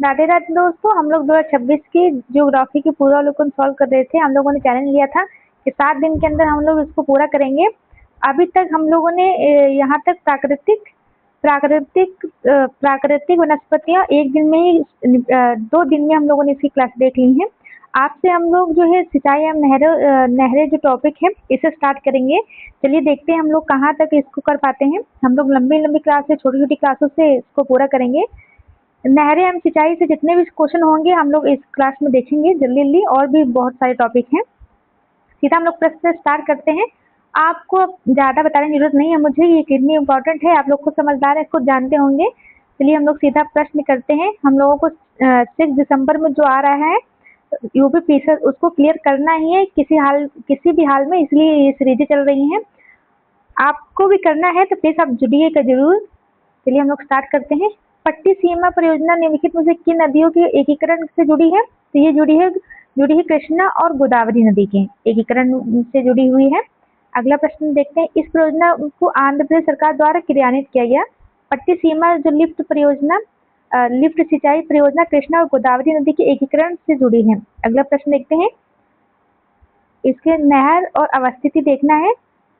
राधे राधे दोस्तों, हम लोग 2026 की ज्योग्राफी की पूर्वावलोकन सॉल्व कर रहे थे। हम लोगों ने चैलेंज लिया था कि 7 दिन के अंदर हम लोग इसको पूरा करेंगे। अभी तक हम लोगों ने यहाँ तक प्राकृतिक वनस्पतियाँ एक दिन में ही 2 दिन में हम लोगों ने इसकी क्लास देख ली है। आपसे हम लोग जो है सिंचाई एवं नहरें जो टॉपिक है इसे स्टार्ट करेंगे। चलिए देखते हैं हम लोग कहाँ तक इसको कर पाते हैं। हम लोग लंबी लंबी क्लास से छोटी छोटी क्लासों से इसको पूरा करेंगे। नहरें एवं सिंचाई से जितने भी क्वेश्चन होंगे हम लोग इस क्लास में देखेंगे जल्दी जल्दी। और भी बहुत सारे टॉपिक हैं। सीधा हम लोग प्रश्न से स्टार्ट करते हैं। आपको ज़्यादा बताने की जरूरत नहीं है मुझे, ये कितनी इम्पोर्टेंट है आप लोग को समझदार है, खुद जानते होंगे। चलिए हम लोग सीधा प्रश्न करते हैं। हम लोगों को 6 दिसंबर में जो आ रहा है यूपी पीसर उसको क्लियर करना ही है किसी भी हाल में, इसलिए ये सीरीजें चल रही हैं। आपको भी करना है तो प्लीज आप जुड़िएगा जरूर। चलिए हम लोग स्टार्ट करते हैं। पट्टी सीमा परियोजना निम्नलिखित में से किन नदियों के एकीकरण से जुड़ी है? तो ये जुड़ी है कृष्णा और गोदावरी नदी के एकीकरण से जुड़ी हुई है। अगला प्रश्न देखते हैं। इस परियोजना को आंध्र प्रदेश सरकार द्वारा क्रियान्वित किया गया। पट्टी सीमा जो लिफ्ट सिंचाई परियोजना कृष्णा और गोदावरी नदी के एकीकरण से जुड़ी है। अगला प्रश्न देखते हैं। इसके नहर और अवस्थिति देखना है।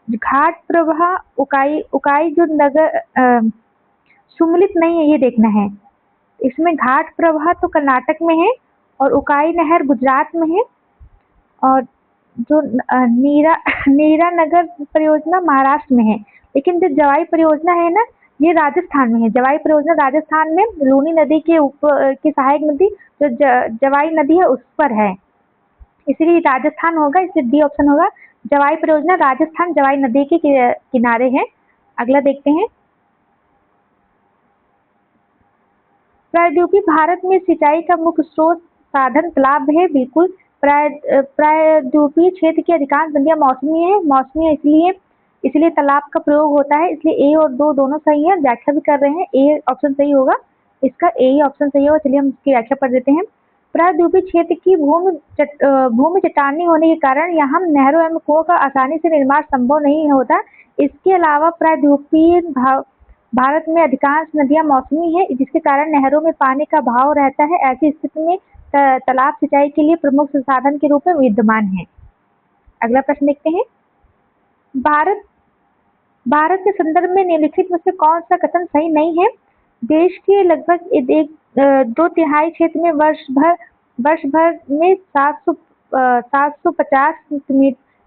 घाट प्रवाह उकाई उकाई जो नगर सुमिलित नहीं है ये देखना है। इसमें घाट प्रवाह तो कर्नाटक में है और उकाई नहर गुजरात में है। और जो नीरा नीरा नगर परियोजना महाराष्ट्र में है। लेकिन जो जवाई परियोजना है ना ये राजस्थान में है। जवाई परियोजना राजस्थान में लूनी नदी के ऊपर की सहायक नदी जो जवाई नदी है उस पर है, इसलिए राजस्थान होगा, इसलिए डी ऑप्शन होगा। जवाई परियोजना राजस्थान जवाई नदी के किनारे है। अगला देखते हैं। प्रायद्वीपीय भारत में सिंचाई का मुख्य स्रोत साधन तालाब है। बिल्कुल। प्रायद्वीपीय क्षेत्र की अधिकांश नदियां मौसमी है, इसलिए इसलिए तालाब का प्रयोग होता है। इसलिए ए और दो दोनों सही है। व्याख्या भी कर रहे हैं, ए ऑप्शन सही होगा। इसका ए ही ऑप्शन सही होगा। चलिए हम इसकी व्याख्या पढ़ देते हैं। प्रायद्वीपीय क्षेत्र की भूमि चट्टानी होने के कारण यहाँ नहरों एवं कुओं का आसानी से निर्माण संभव नहीं होता। इसके अलावा प्रायद्वीपीय भारत में अधिकांश नदियां मौसमी है, जिसके कारण नहरों में पानी का बहाव रहता है। ऐसी स्थिति में तालाब सिंचाई के लिए प्रमुख संसाधन के रूप में विद्यमान है। अगला प्रश्न देखते हैं। भारत भारत के संदर्भ में निम्नलिखित में से कौन सा कथन सही नहीं है? देश के लगभग 2/3 क्षेत्र में वर्ष भर में 750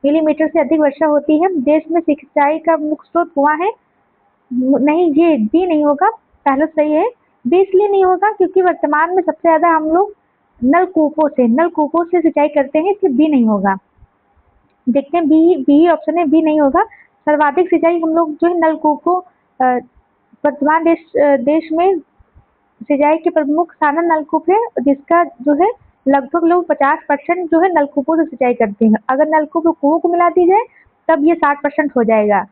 मिलीमीटर से अधिक वर्षा होती है। देश में सिंचाई का मुख्य स्रोत कुआं है। नहीं, ये बी नहीं होगा। पहला सही है। बी इसलिए नहीं होगा क्योंकि वर्तमान में सबसे ज्यादा हम लोग नलकूपों से सिंचाई करते हैं, इसलिए बी नहीं होगा। देखते हैं बी ऑप्शन है, बी नहीं होगा। सर्वाधिक सिंचाई हम लोग जो है नलकूपों वर्तमान देश में सिंचाई के प्रमुख साधन नलकूप है, जिसका जो है लगभग लोग 50% जो है नलकूपों से सिंचाई करते हैं। अगर नलकूप और कुओं को मिला दी जाए तब ये 60% हो जाएगा।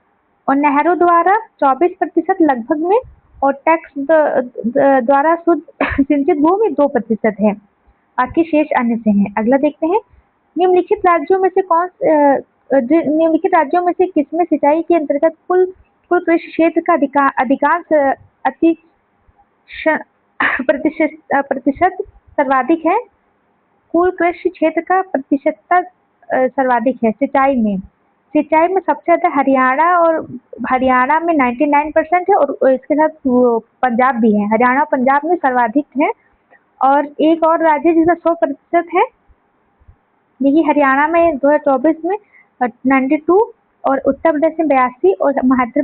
और नहरों द्वारा 24% लगभग में, और टैक्स द्वारा शुद्ध सिंचित भूमि 2% है। बाकी शेष अन्य से हैं। अगला देखते हैं। निम्नलिखित राज्यों में से किसमें सिंचाई के अंतर्गत कुल कृषि क्षेत्र का अधिकांश अति प्रतिशत सर्वाधिक है? कुल कृषि क्षेत्र का प्रतिशतता सर्वाधिक है सिंचाई में सबसे ज्यादा हरियाणा में 99% है, और इसके साथ पंजाब भी है। हरियाणा और पंजाब में सर्वाधिक है। और एक और राज्य जिसका 100% है, यही हरियाणा में 2024 में 92, और उत्तर प्रदेश में 82, और मध्य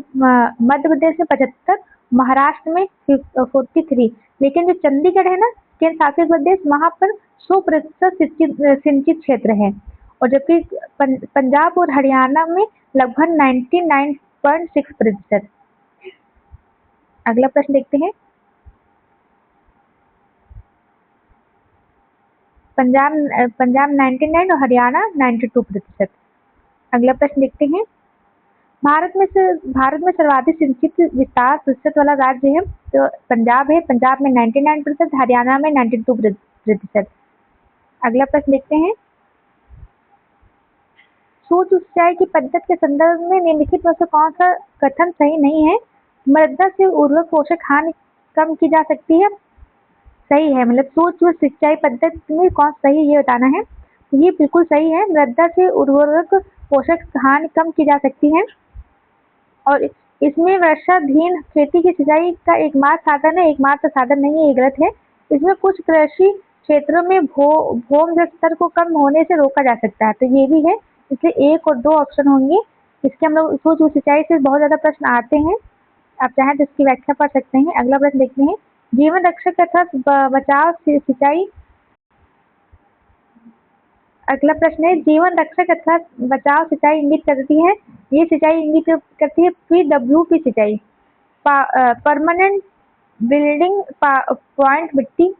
प्रदेश में 75, महाराष्ट्र में 43। लेकिन जो चंडीगढ़ है ना केंद्र शासित प्रदेश, वहाँ पर 100% सिंचित क्षेत्र है। और जबकि पंजाब और हरियाणा में लगभग 99.6%। अगला प्रश्न देखते हैं। पंजाब 99 और हरियाणा 92%। अगला प्रश्न देखते हैं। भारत में सर्वाधिक सिंचित विस्तार प्रतिशत वाला राज्य है तो पंजाब है। पंजाब में 99%, हरियाणा में 92%। अगला प्रश्न देखते हैं। सूक्ष्म सिंचाई की पद्धति के संदर्भ में निम्नलिखित में से कौन सा कथन सही नहीं है? मृदा से उर्वरक पोषक हानि कम की जा सकती है। सही है, मतलब सूक्ष्म सिंचाई पद्धति में कौन सही है ये बताना है। ये बिल्कुल सही है, मृदा से उर्वरक पोषक हानि कम की जा सकती है और इसमें वर्षाधीन खेती की सिंचाई का एकमात्र साधन है, एकमात्र साधन नहीं है, ये गलत है। इसमें कुछ कृषि क्षेत्रों में भूमि जल स्तर को कम होने से रोका जा सकता है, तो ये भी है, इसलिए 1 और 2 ऑप्शन होंगे। इसके हम लोग सूक्ष्म सिंचाई से बहुत ज़्यादा प्रश्न आते हैं, आप चाहें तो इसकी व्याख्या पढ़ सकते हैं। अगला प्रश्न देखते हैं, जीवन रक्षक तथा बचाव सिंचाई। अगला प्रश्न है, जीवन रक्षक अथवा बचाव सिंचाई इंगित करती है। ये सिंचाई इंगित करती है पीडब्ल्यूपी सिंचाई, परमानेंट बिल्डिंग पॉइंट मिट्टी।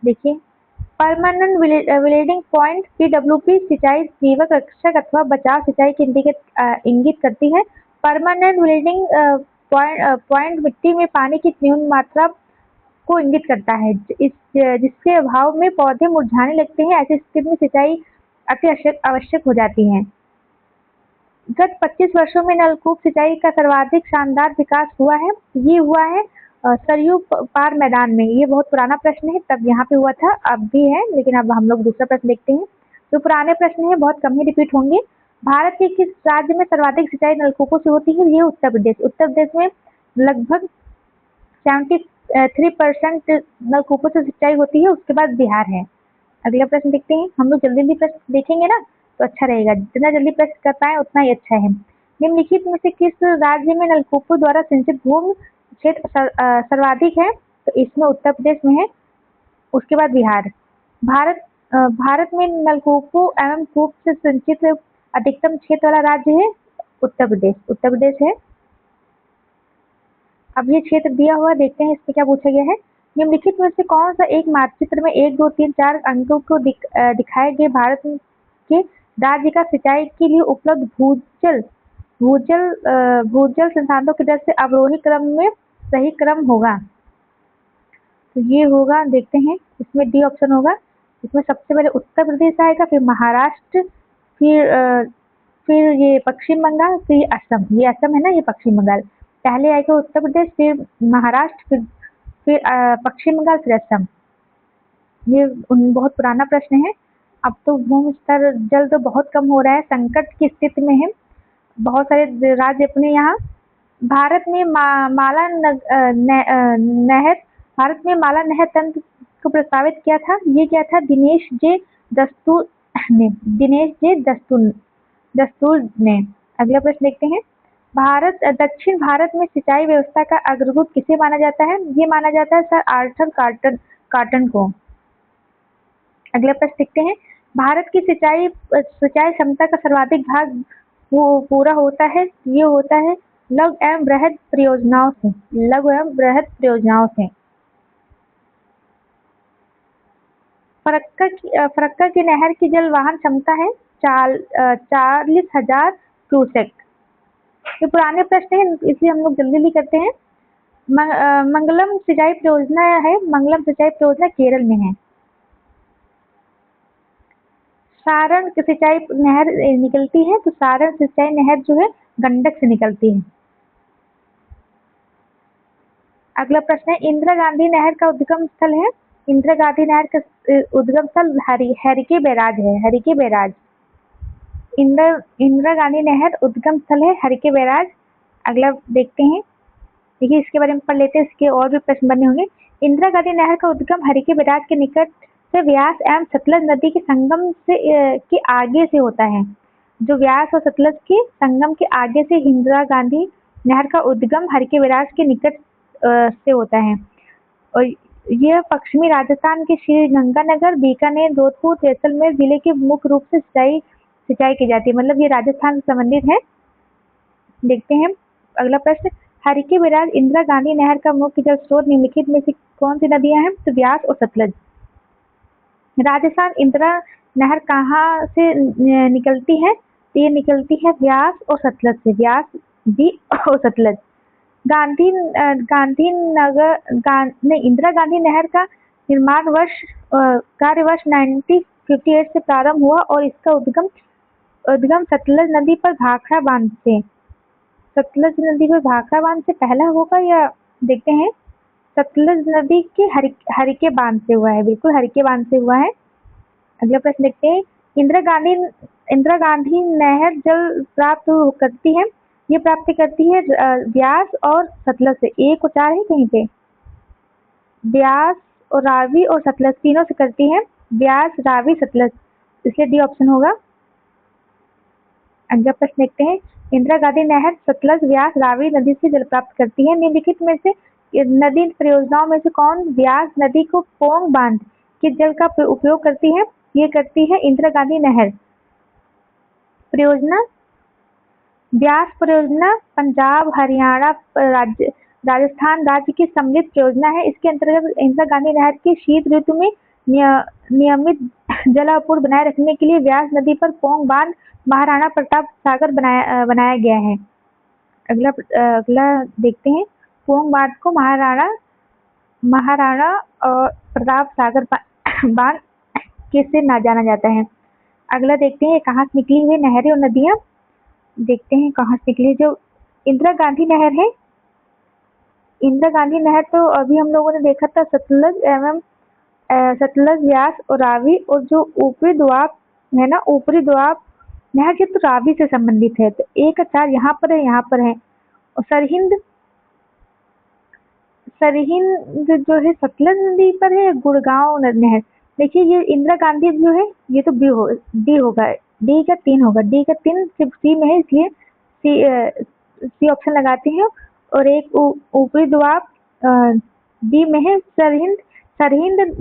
देखिए, परमानेंट बिल्डिंग पॉइंट पीडब्ल्यूपी सिंचाई जीवन रक्षक अथवा बचाव सिंचाई की इंगित करती है। परमानेंट बिल्डिंग पॉइंट मिट्टी में पानी की न्यून मात्रा को इंगित करता है, जिसके अभाव में पौधे मुरझाने लगते हैं। ऐसी स्थिति में सिंचाई अति आवश्यक हो जाती है। गत 25 वर्षों में नलकूप सिंचाई का सर्वाधिक शानदार विकास हुआ है। ये हुआ है सरयू पार मैदान में। ये बहुत पुराना प्रश्न है, तब यहाँ पे हुआ था, अब भी है, लेकिन अब हम लोग दूसरा प्रश्न देखते हैं। जो पुराने प्रश्न है बहुत कम ही रिपीट होंगे। भारत के किस राज्य में सर्वाधिक सिंचाई नलकूपों से होती है? ये उत्तर प्रदेश। उत्तर प्रदेश में लगभग 73% नलकूपों से सिंचाई होती है, उसके बाद बिहार है। अगला प्रश्न देखते हैं। हम लोग जल्दी जल्दी प्रश्न देखेंगे ना तो अच्छा रहेगा, जितना जल्दी प्रश्न कर पाए उतना ही अच्छा है। निम्नलिखित में से किस राज्य में नलकूपों द्वारा सिंचित भूमि क्षेत्र सर्वाधिक है? तो इसमें उत्तर प्रदेश में है, उसके बाद बिहार। भारत में नलकूपों एवं कूप से सिंचित अधिकतम क्षेत्र वाला राज्य है उत्तर प्रदेश। उत्तर प्रदेश है। अब ये क्षेत्र दिया हुआ, देखते हैं इसमें क्या पूछा गया है। निम्नलिखित में से कौन सा एक मानचित्र में 1, 2, 3, 4 अंकों को दिखाए गए भारत के राज्य का सिंचाई के लिए उपलब्ध भूजल संसाधनों की दर से अवरोही क्रम में सही क्रम होगा? तो ये होगा, देखते हैं, इसमें डी ऑप्शन होगा। इसमें सबसे पहले उत्तर प्रदेश आएगा, फिर महाराष्ट्र, फिर ये पश्चिम बंगाल, फिर ये असम। ये असम है ना, ये पश्चिम बंगाल। पहले आएगा उत्तर प्रदेश, फिर महाराष्ट्र, फिर पश्चिम बंगाल, फिर असम। ये बहुत पुराना प्रश्न है। अब तो भूमि स्तर जल तो बहुत कम हो रहा है, संकट की स्थिति में है बहुत सारे राज्य अपने यहाँ। भारत में माला नहर तंत्र को प्रस्तावित किया था, ये क्या था? दिनेश जे दस्तूर ने। अगला प्रश्न देखते हैं। दक्षिण भारत में सिंचाई व्यवस्था का अग्रदूत किसे माना जाता है? ये माना जाता है सर आर्थर कॉटन को। अगला प्रश्न देखते हैं। भारत की सिंचाई क्षमता का सर्वाधिक भाग वो पूरा होता है, ये होता है लघु एवं बृहद परियोजनाओं से। फरक्का की नहर की जल वहन क्षमता है 40,000 क्यूसेक। ये पुराने प्रश्न है, इसलिए हम लोग जल्दी जल्दी करते हैं। मंगलम सिंचाई परियोजना है, मंगलम सिंचाई परियोजना केरल में है। सारण सिंचाई नहर निकलती है, तो सारण सिंचाई नहर जो है गंडक से निकलती है। अगला प्रश्न है, इंदिरा गांधी नहर का उद्गम स्थल है। इंदिरा गांधी नहर का उद्गम स्थल हरिके बैराज है, हरिके बैराज। इंदिरा गांधी नहर उद्गम स्थल है हरिके बैराज। अगला देखते हैं, देखिए इसके बारे में पढ़ लेते हैं, इसके और भी प्रश्न बने होंगे। इंदिरा गांधी नहर का उद्गम हरिके बैराज के निकट से व्यास एवं सतलज नदी के संगम के आगे से होता है। जो व्यास और सतलज के संगम के आगे से इंदिरा गांधी नहर का उद्गम हरिके बैराज के निकट से होता है और यह पश्चिमी राजस्थान के श्री गंगानगर, बीकानेर, जोधपुर, जैसलमेर जिले के मुख्य रूप से सिंचाई की जाती है। मतलब ये राजस्थान से संबंधित है। देखते हैं अगला प्रश्न। हरिके बैराज इंदिरा गांधी नहर का मुख्य जल स्रोत निम्नलिखित में से कौन सी नदियां हैं? तो व्यास और सतलज। राजस्थान इंदिरा नहर कहाँ से निकलती है? तो ये निकलती है व्यास और सतलज से, व्यास भी और सतलज। इंदिरा गांधी नहर का निर्माण कार्य वर्ष 1958 से प्रारंभ हुआ और इसका उद्गम सतलज नदी पर भाखड़ा बांध से पहला होगा या देखते हैं। सतलज नदी के हरिके बांध से हुआ है, बिल्कुल हरिके बांध से हुआ है। अगला प्रश्न देखते हैं, इंदिरा गांधी नहर जल प्राप्त करती है, ये प्राप्त करती है ब्यास और सतलज से। एक और चार है कहीं पे, ब्यास और रावी और सतलज तीनों से करती है, ब्यास रावी सतलज, इसलिए डी ऑप्शन होगा। अगला प्रश्न देखते हैं, इंदिरा गांधी नहर सतलज व्यास रावी नदी से जल प्राप्त करती है, निम्नलिखित में से नदी परियोजनाओं में से कौन व्यास नदी को पोंग बांध के जल का उपयोग करती है? ये करती है इंदिरा गांधी नहर परियोजना। व्यास परियोजना पंजाब हरियाणा राजस्थान राज्य की सम्मिलित परियोजना है। इसके अंतर्गत इंदिरा गांधी नहर के शीत ऋतु में नियमित जलापूर्ति बनाए रखने के लिए व्यास नदी पर पोंग बांध महाराणा प्रताप सागर बनाया गया है। अगला देखते हैं, पोंग बांध को महाराणा प्रताप सागर बांध किससे जाना जाता है? अगला देखते हैं, कहाँ से निकली हुई नहरें और नदियां। देखते हैं कहाँ से निकली, जो इंदिरा गांधी नहर है, इंदिरा गांधी नहर तो अभी हम लोगों ने देखा था सतलज व्यास और रावी, और जो ऊपरी दोआब है ना, ऊपरी दोआब नहर जो तो रावी से संबंधित है, तो एक चार यहाँ पर है, यहाँ पर है। और सरहिंद जो है सतलज नदी पर है, गुड़गांव नहर। देखिए ये इंदिरा गांधी जो है ये तो डी होगा, डी का 3 होगा, डी का 3 सिर्फ सी में है, इसलिए सी ऑप्शन लगाते हैं। और एक ऊपरी दोआब डी में है, सरहिंद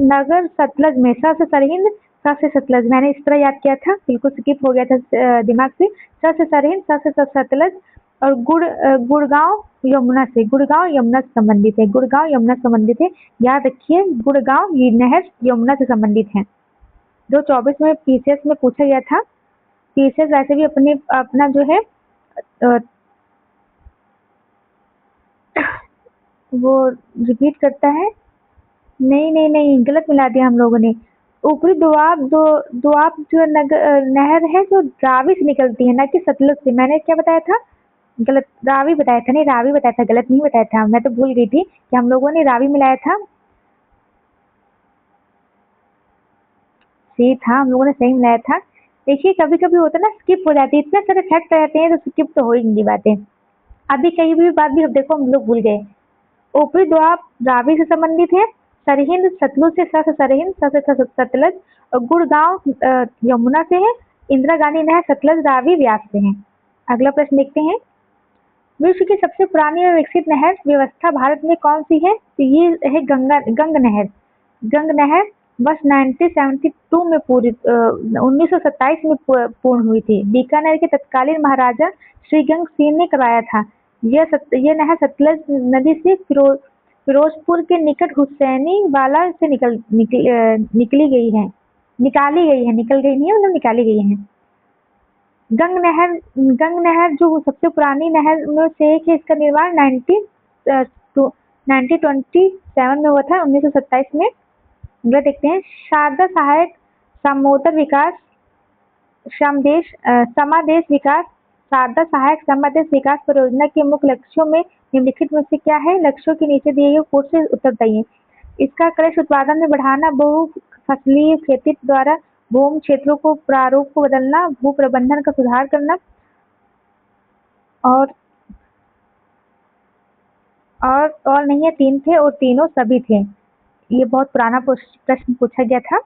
नगर सतलज में, स से सरहिंद स से सतलज, मैंने इस तरह याद किया था, बिल्कुल स्किप हो गया था दिमाग से। स से सरहिंद, स से सतलज, और गुड़गांव यमुना से, गुड़गांव यमुना से संबंधित है, गुड़गांव यमुना से संबंधित है, याद रखिए गुड़गांव ये नहर यमुना से संबंधित है। जो 24 में पीसीएस में पूछा गया था, पीसीएस वैसे भी अपना जो है वो रिपीट करता है। नहीं गलत मिला दिया हम लोगों ने। ऊपरी दोआब जो नहर है जो रावी से निकलती है, ना कि सतलज से। मैंने क्या बताया था, गलत रावी बताया था, नहीं रावी बताया था, गलत नहीं बताया था, मैं तो भूल गई थी कि हम लोगों ने रावी मिलाया था। सही था, हम लोगों ने सही मिलाया था। देखिए कभी कभी होता है ना, स्किप हो जाती है, इतने सारे फैक्ट रहते हैं तो स्किप तो हो ही नहीं बातें। अभी कहीं भी बात भी देखो हम लोग भूल गए। ऊपरी दोआब रावी से संबंधित है, सरहिंद सतलुज से, स से सरहिंद, स से सतलज, और गुड़गांव यमुना से है, इंदिरा गांधी नहर सतलज रावी व्यास से है। अगला प्रश्न देखते हैं, विश्व की सबसे पुरानी और विकसित नहर व्यवस्था भारत में कौन सी है? तो ये है गंग नहर। गंग नहर वर्ष 1972 में 1927 में पूर्ण हुई थी। बीकानेर के तत्कालीन महाराजा श्रीगंग सिंह ने करवाया था। यह नहर सतलज नदी से फिरोजपुर के निकट हुसैनी वाला से निकाली गई है, निकल गई नहीं है, मतलब निकाली गई है। गंग नहर जो सबसे पुरानी नहर में से एक है, इसका निर्माण 1927 में हुआ था, 1927 में। अगला देखते हैं, शारदा सहायक समोत्तर विकास समादेश विकास शारदा सहायक समादेश विकास परियोजना के मुख्य लक्ष्यों में निम्नलिखित में से क्या है? लक्ष्यों के नीचे दिए गए कोड से उत्तर बताइए। इसका कृषि उत्पादन में बढ़ाना, बहु फसलीय खेती द्वारा भूमि क्षेत्रों को प्रारूप को बदलना, भू प्रबंधन का सुधार करना, और नहीं है, 3 थे और तीनों सभी थे। ये बहुत पुराना प्रश्न पूछा गया था,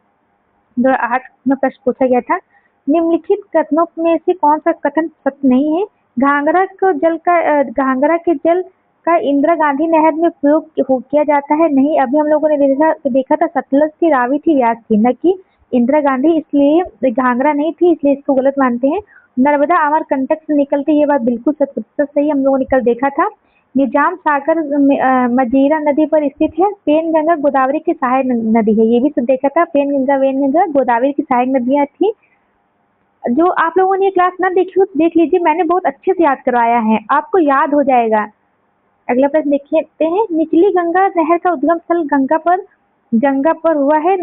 2008 में प्रश्न पूछा गया था। निम्नलिखित कथनों में से कौन सा कथन सत्य नहीं है? घाघरा के जल का इंदिरा गांधी नहर में प्रयोग किया जाता है। नहीं, अभी हम लोगों ने देखा था सतलज थी, रावी थी, व्यास थी, न कि इंदिरा गांधी, इसलिए घाघरा नहीं थी, इसलिए इसको गलत मानते हैं। नर्मदा अमरकंटक से निकलती, ये बात बिल्कुल सही, हम लोगों ने कल देखा था। निजाम सागर मजीरा नदी पर स्थित है। पेनगंगा गोदावरी की सहायक नदी है, ये भी तो देखा था, पेनगंगा गोदावरी की सहायक नदियां थी। जो आप लोगों ने ये क्लास ना देखी हो तो देख लीजिए, मैंने बहुत अच्छे से याद करवाया है, आपको याद हो जाएगा। अगला प्रश्न देखते हैं, निचली गंगा नहर का उद्गम स्थल गंगा पर हुआ है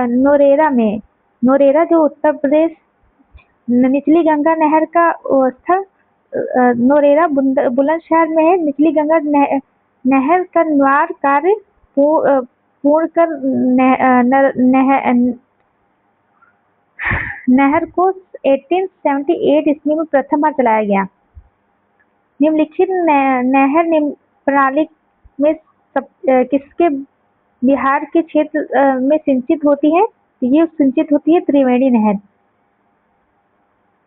नोरेरा में। नोरेरा जो उत्तर प्रदेश, निचली गंगा नहर का स्थल नोरेरा बुलंदशहर में है। निचली गंगा नहर का निर्माण कार्य पूर्ण कर नहर को 1878 ईस्वी में प्रथम बार चलाया गया। निम्नलिखित नहर प्रणाली में किसके बिहार के क्षेत्र में सिंचित होती है? ये सिंचित होती है त्रिवेणी नहर।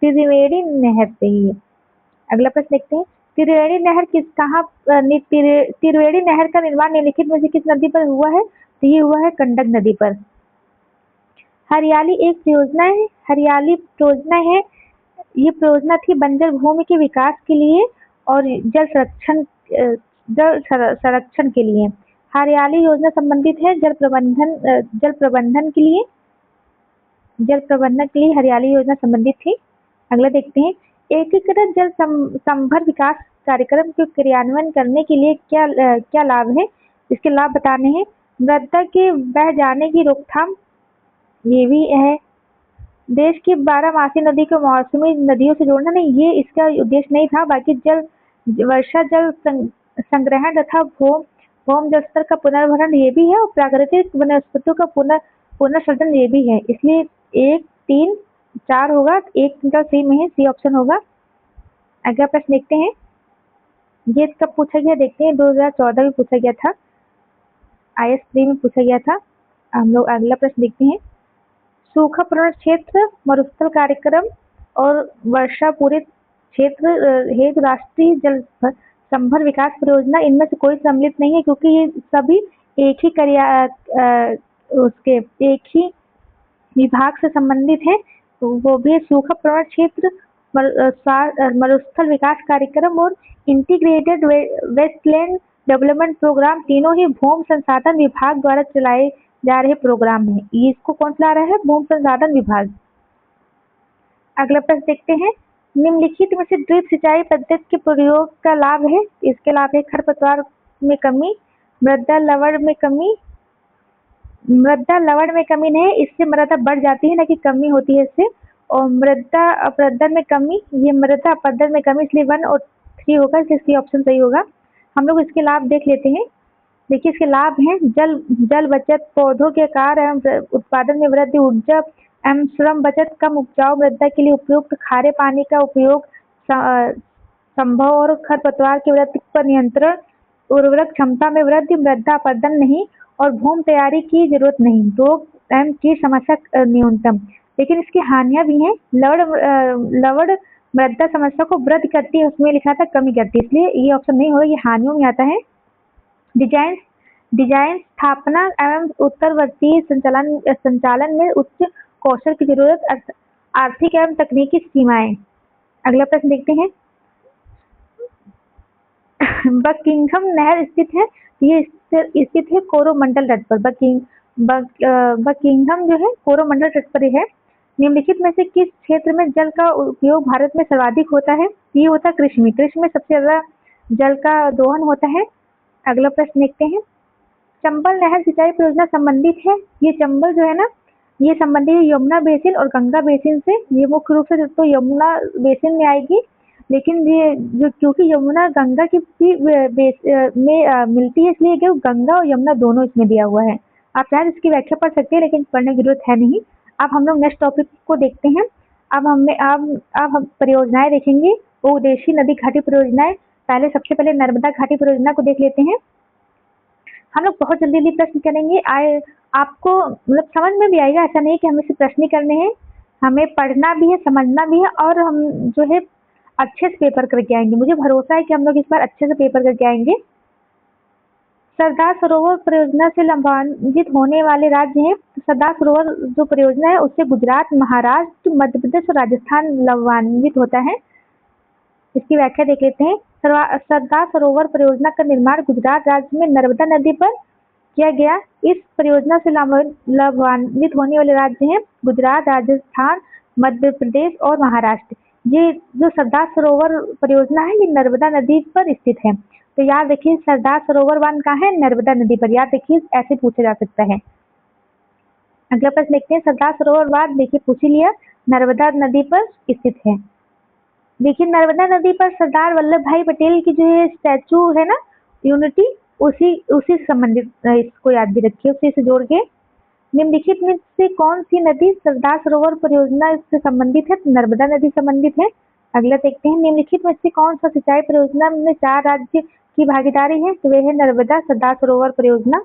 त्रिवेणी नहर से ही है। अगला प्रश्न देखते हैं, त्रिवेणी नहर त्रिवेणी नहर का निर्माण निम्नलिखित में से किस नदी पर हुआ है? तो ये हुआ है गंडक नदी पर। हरियाली एक परियोजना है। हरियाली परियोजना है, ये परियोजना थी बंजर भूमि के विकास के लिए और जल संरक्षण के लिए। हरियाली योजना संबंधित है जल प्रबंधन के लिए हरियाली योजना संबंधित थी। अगला देखते हैं, एकीकृत जल संभर विकास कार्यक्रम के क्रियान्वयन करने के लिए क्या लाभ है? इसके लाभ बताने हैं। मृदा के बह जाने की रोकथाम, ये भी है। देश की 12मासी नदी को मौसमी नदियों से जोड़ना, नहीं ये इसका उद्देश्य नहीं था। बाकी वर्षा जल संग्रहण तथा भूम जल स्तर का पुनर्भरण ये भी है, और प्राकृतिक वनस्पतियों का पुनर्सृजन ये भी है। इसलिए 1, 3, 4 होगा, 1 का सी में है, सी ऑप्शन होगा। अगला प्रश्न देखते हैं, ये कब पूछा गया देखते हैं, 2014 में पूछा गया था, IS 3 में पूछा गया था। हम लोग अगला प्रश्न देखते हैं, सूखा प्रवण क्षेत्र मरुस्थल कार्यक्रम और वर्षा पूरित क्षेत्र हेतु राष्ट्रीय जल संभर विकास परियोजना, इनमें से कोई सम्मिलित नहीं है क्योंकि ये सभी एक ही विभाग से संबंधित है। तो वो भी सूखा प्रवण क्षेत्र मरुस्थल विकास कार्यक्रम और इंटीग्रेटेड वेस्टलैंड डेवलपमेंट प्रोग्राम, तीनों ही भूमि संसाधन विभाग द्वारा चलाए जा रहे प्रोग्राम है। इसको कौन चला रहा है? भूमि संसाधन विभाग। अगला प्रश्न देखते हैं, निम्नलिखित में से ड्रिप सिंचाई पद्धति के प्रयोग का लाभ है। इसके लाभ है खरपतवार में कमी, मृदा लवण में कमी नहीं, इससे मृदा बढ़ जाती है, ना कि कमी होती है इससे। और मृदा अपरदन में कमी, ये मृदा अपरदन में कमी, इसलिए 1 और 3 होगा, इसलिए ऑप्शन सही होगा। हम लोग इसके लाभ देख लेते हैं। देखिए इसके लाभ हैं, जल बचत, पौधों के आकार एवं उत्पादन में वृद्धि, ऊर्जा एवं श्रम बचत, कम उपजाऊ मृदा के लिए उपयुक्त खारे पानी का उपयोग संभव और खरपतवार की वृद्धि पर नियंत्रण, उर्वरक क्षमता में वृद्धि, मृदा अपरदन नहीं और भूमि तैयारी की जरूरत नहीं, रोग एवं कीट समस्या न्यूनतम। लेकिन इसकी हानियां भी हैं। लवण मृदा समस्या को वृद्धि करती है, उसमें लिखा था कमी करती है, इसलिए ये ऑप्शन नहीं होगा, ये हानियों में आता है। डिजाइन स्थापना एवं उत्तरवर्ती संचालन में उच्च कौशल की जरूरत, आर्थिक एवं तकनीकी सीमाएं। अगला प्रश्न देखते हैं, बकिंघम नहर स्थित है, ये स्थित है कोरोमंडल तट पर। बकिंघम जो है कोरोमंडल तट पर है। निम्नलिखित में से किस क्षेत्र में जल का उपयोग भारत में सर्वाधिक होता है? ये होता है कृषि में सबसे ज्यादा जल का दोहन होता है। अगला प्रश्न देखते हैं, चंबल नहर सिंचाई परियोजना संबंधित है। ये चंबल जो है ना, ये संबंधित है यमुना बेसिन और गंगा बेसिन से। ये मुख्य रूप से तो यमुना बेसिन में आएगी, लेकिन ये जो क्योंकि यमुना गंगा की में मिलती है, इसलिए कि गंगा और यमुना दोनों इसमें दिया हुआ है। आप शायद इसकी व्याख्या पढ़ सकते हैं, लेकिन पढ़ने की जरूरत है नहीं। अब हम लोग नेक्स्ट टॉपिक को देखते हैं। अब हम परियोजनाएं देखेंगे, वो उद्देश्य नदी घाटी परियोजनाएं। सबसे पहले नर्मदा घाटी परियोजना को देख लेते हैं। हम लोग बहुत जल्दी प्रश्न करेंगे, आपको मतलब समझ में भी आएगा, ऐसा नहीं कि हमें सिर्फ प्रश्न ही करने हैं, हमें पढ़ना भी है, समझना भी है, और हम जो है अच्छे से पेपर करके आएंगे। मुझे भरोसा है कि हम लोग इस बार अच्छे से पेपर करके आएंगे। सरदार सरोवर परियोजना से लाभान्वित होने वाले राज्य हैं। सरदार सरोवर जो परियोजना है उससे गुजरात, महाराष्ट्र, मध्य प्रदेश और राजस्थान लाभान्वित होता है। इसकी व्याख्या देख लेते हैं। सरदार सरोवर परियोजना का निर्माण गुजरात राज्य में नर्मदा नदी पर किया गया। इस परियोजना से लाभान्वित होने वाले राज्य हैं गुजरात, राजस्थान, मध्य प्रदेश और महाराष्ट्र। ये जो सरदार सरोवर परियोजना है ये नर्मदा नदी पर स्थित है। तो याद रखिए सरदार सरोवर वन कहाँ है? नर्मदा नदी पर। याद रखिए, ऐसे पूछा जा सकता है। अगला प्रश्न देखते हैं, सरदार सरोवर वन देखिए पूछ ही लिया, नर्मदा नदी पर स्थित है। देखिए नर्मदा नदी पर सरदार वल्लभ भाई पटेल की जो स्टैचू है ना, यूनिटी, उसी उसी से संबंधित इसको याद भी रखिए, उसी से जोड़ के। निम्नलिखित में से कौन सी नदी सरदार सरोवर परियोजना से संबंधित है? तो नर्मदा नदी संबंधित है। अगला देखते हैं, निम्नलिखित में से कौन सा सिंचाई परियोजना में 4 राज्य की भागीदारी है? तो वह है नर्मदा सरदार सरोवर परियोजना,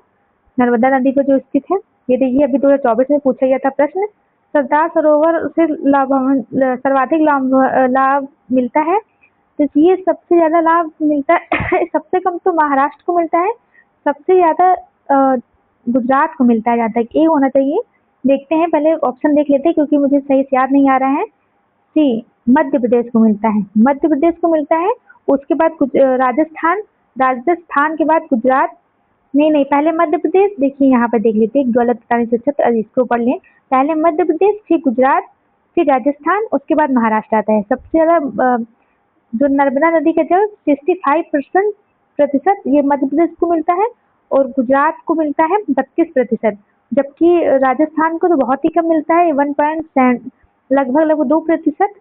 नर्मदा नदी पर जो स्थित है। ये देखिए अभी 2024 में पूछा गया था प्रश्न। सरदार सरोवर से सर्वाधिक लाभ मिलता है, तो ये सबसे ज्यादा लाभ मिलता है सबसे कम तो महाराष्ट्र को मिलता है, सबसे ज्यादा गुजरात को मिलता है, जहाँ तक ये होना चाहिए। देखते हैं, पहले ऑप्शन देख लेते हैं क्योंकि मुझे सही से याद नहीं आ रहा है। सी, मध्य प्रदेश को मिलता है, मध्य प्रदेश को मिलता है। उसके बाद राजस्थान, राजस्थान के बाद गुजरात। नहीं नहीं, पहले मध्य प्रदेश। देखिए यहाँ पर देख लेते हैं, गलत बताने से अच्छा तो इसको पढ़ लें। पहले मध्य प्रदेश, फिर गुजरात, फिर राजस्थान, उसके बाद महाराष्ट्र आता है। सबसे ज्यादा जो नर्मदा नदी का जल 65% ये मध्य प्रदेश को मिलता है, और गुजरात को मिलता है 32%, जबकि राजस्थान को तो बहुत ही कम मिलता है, 1.7, लगभग 2%।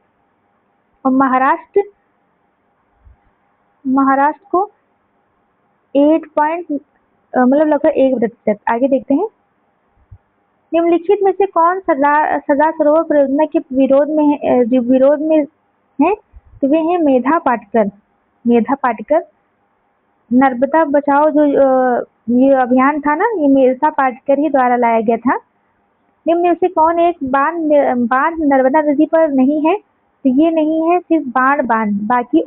और महाराष्ट्र को 8 मतलब लगभग 1%। आगे देखते हैं, निम्नलिखित में से कौन सरदार सरोवर परियोजना के विरोध में है? तो वे है मेधा पाटकर। मेधा पाटकर। नर्मदा बचाओ जो ये अभियान था ना, ये मेधा पाटकर ही द्वारा लाया गया था। निम्न में से कौन एक बांध नर्मदा नदी पर नहीं है? तो ये नहीं है सिर्फ बाण बांध, बाकी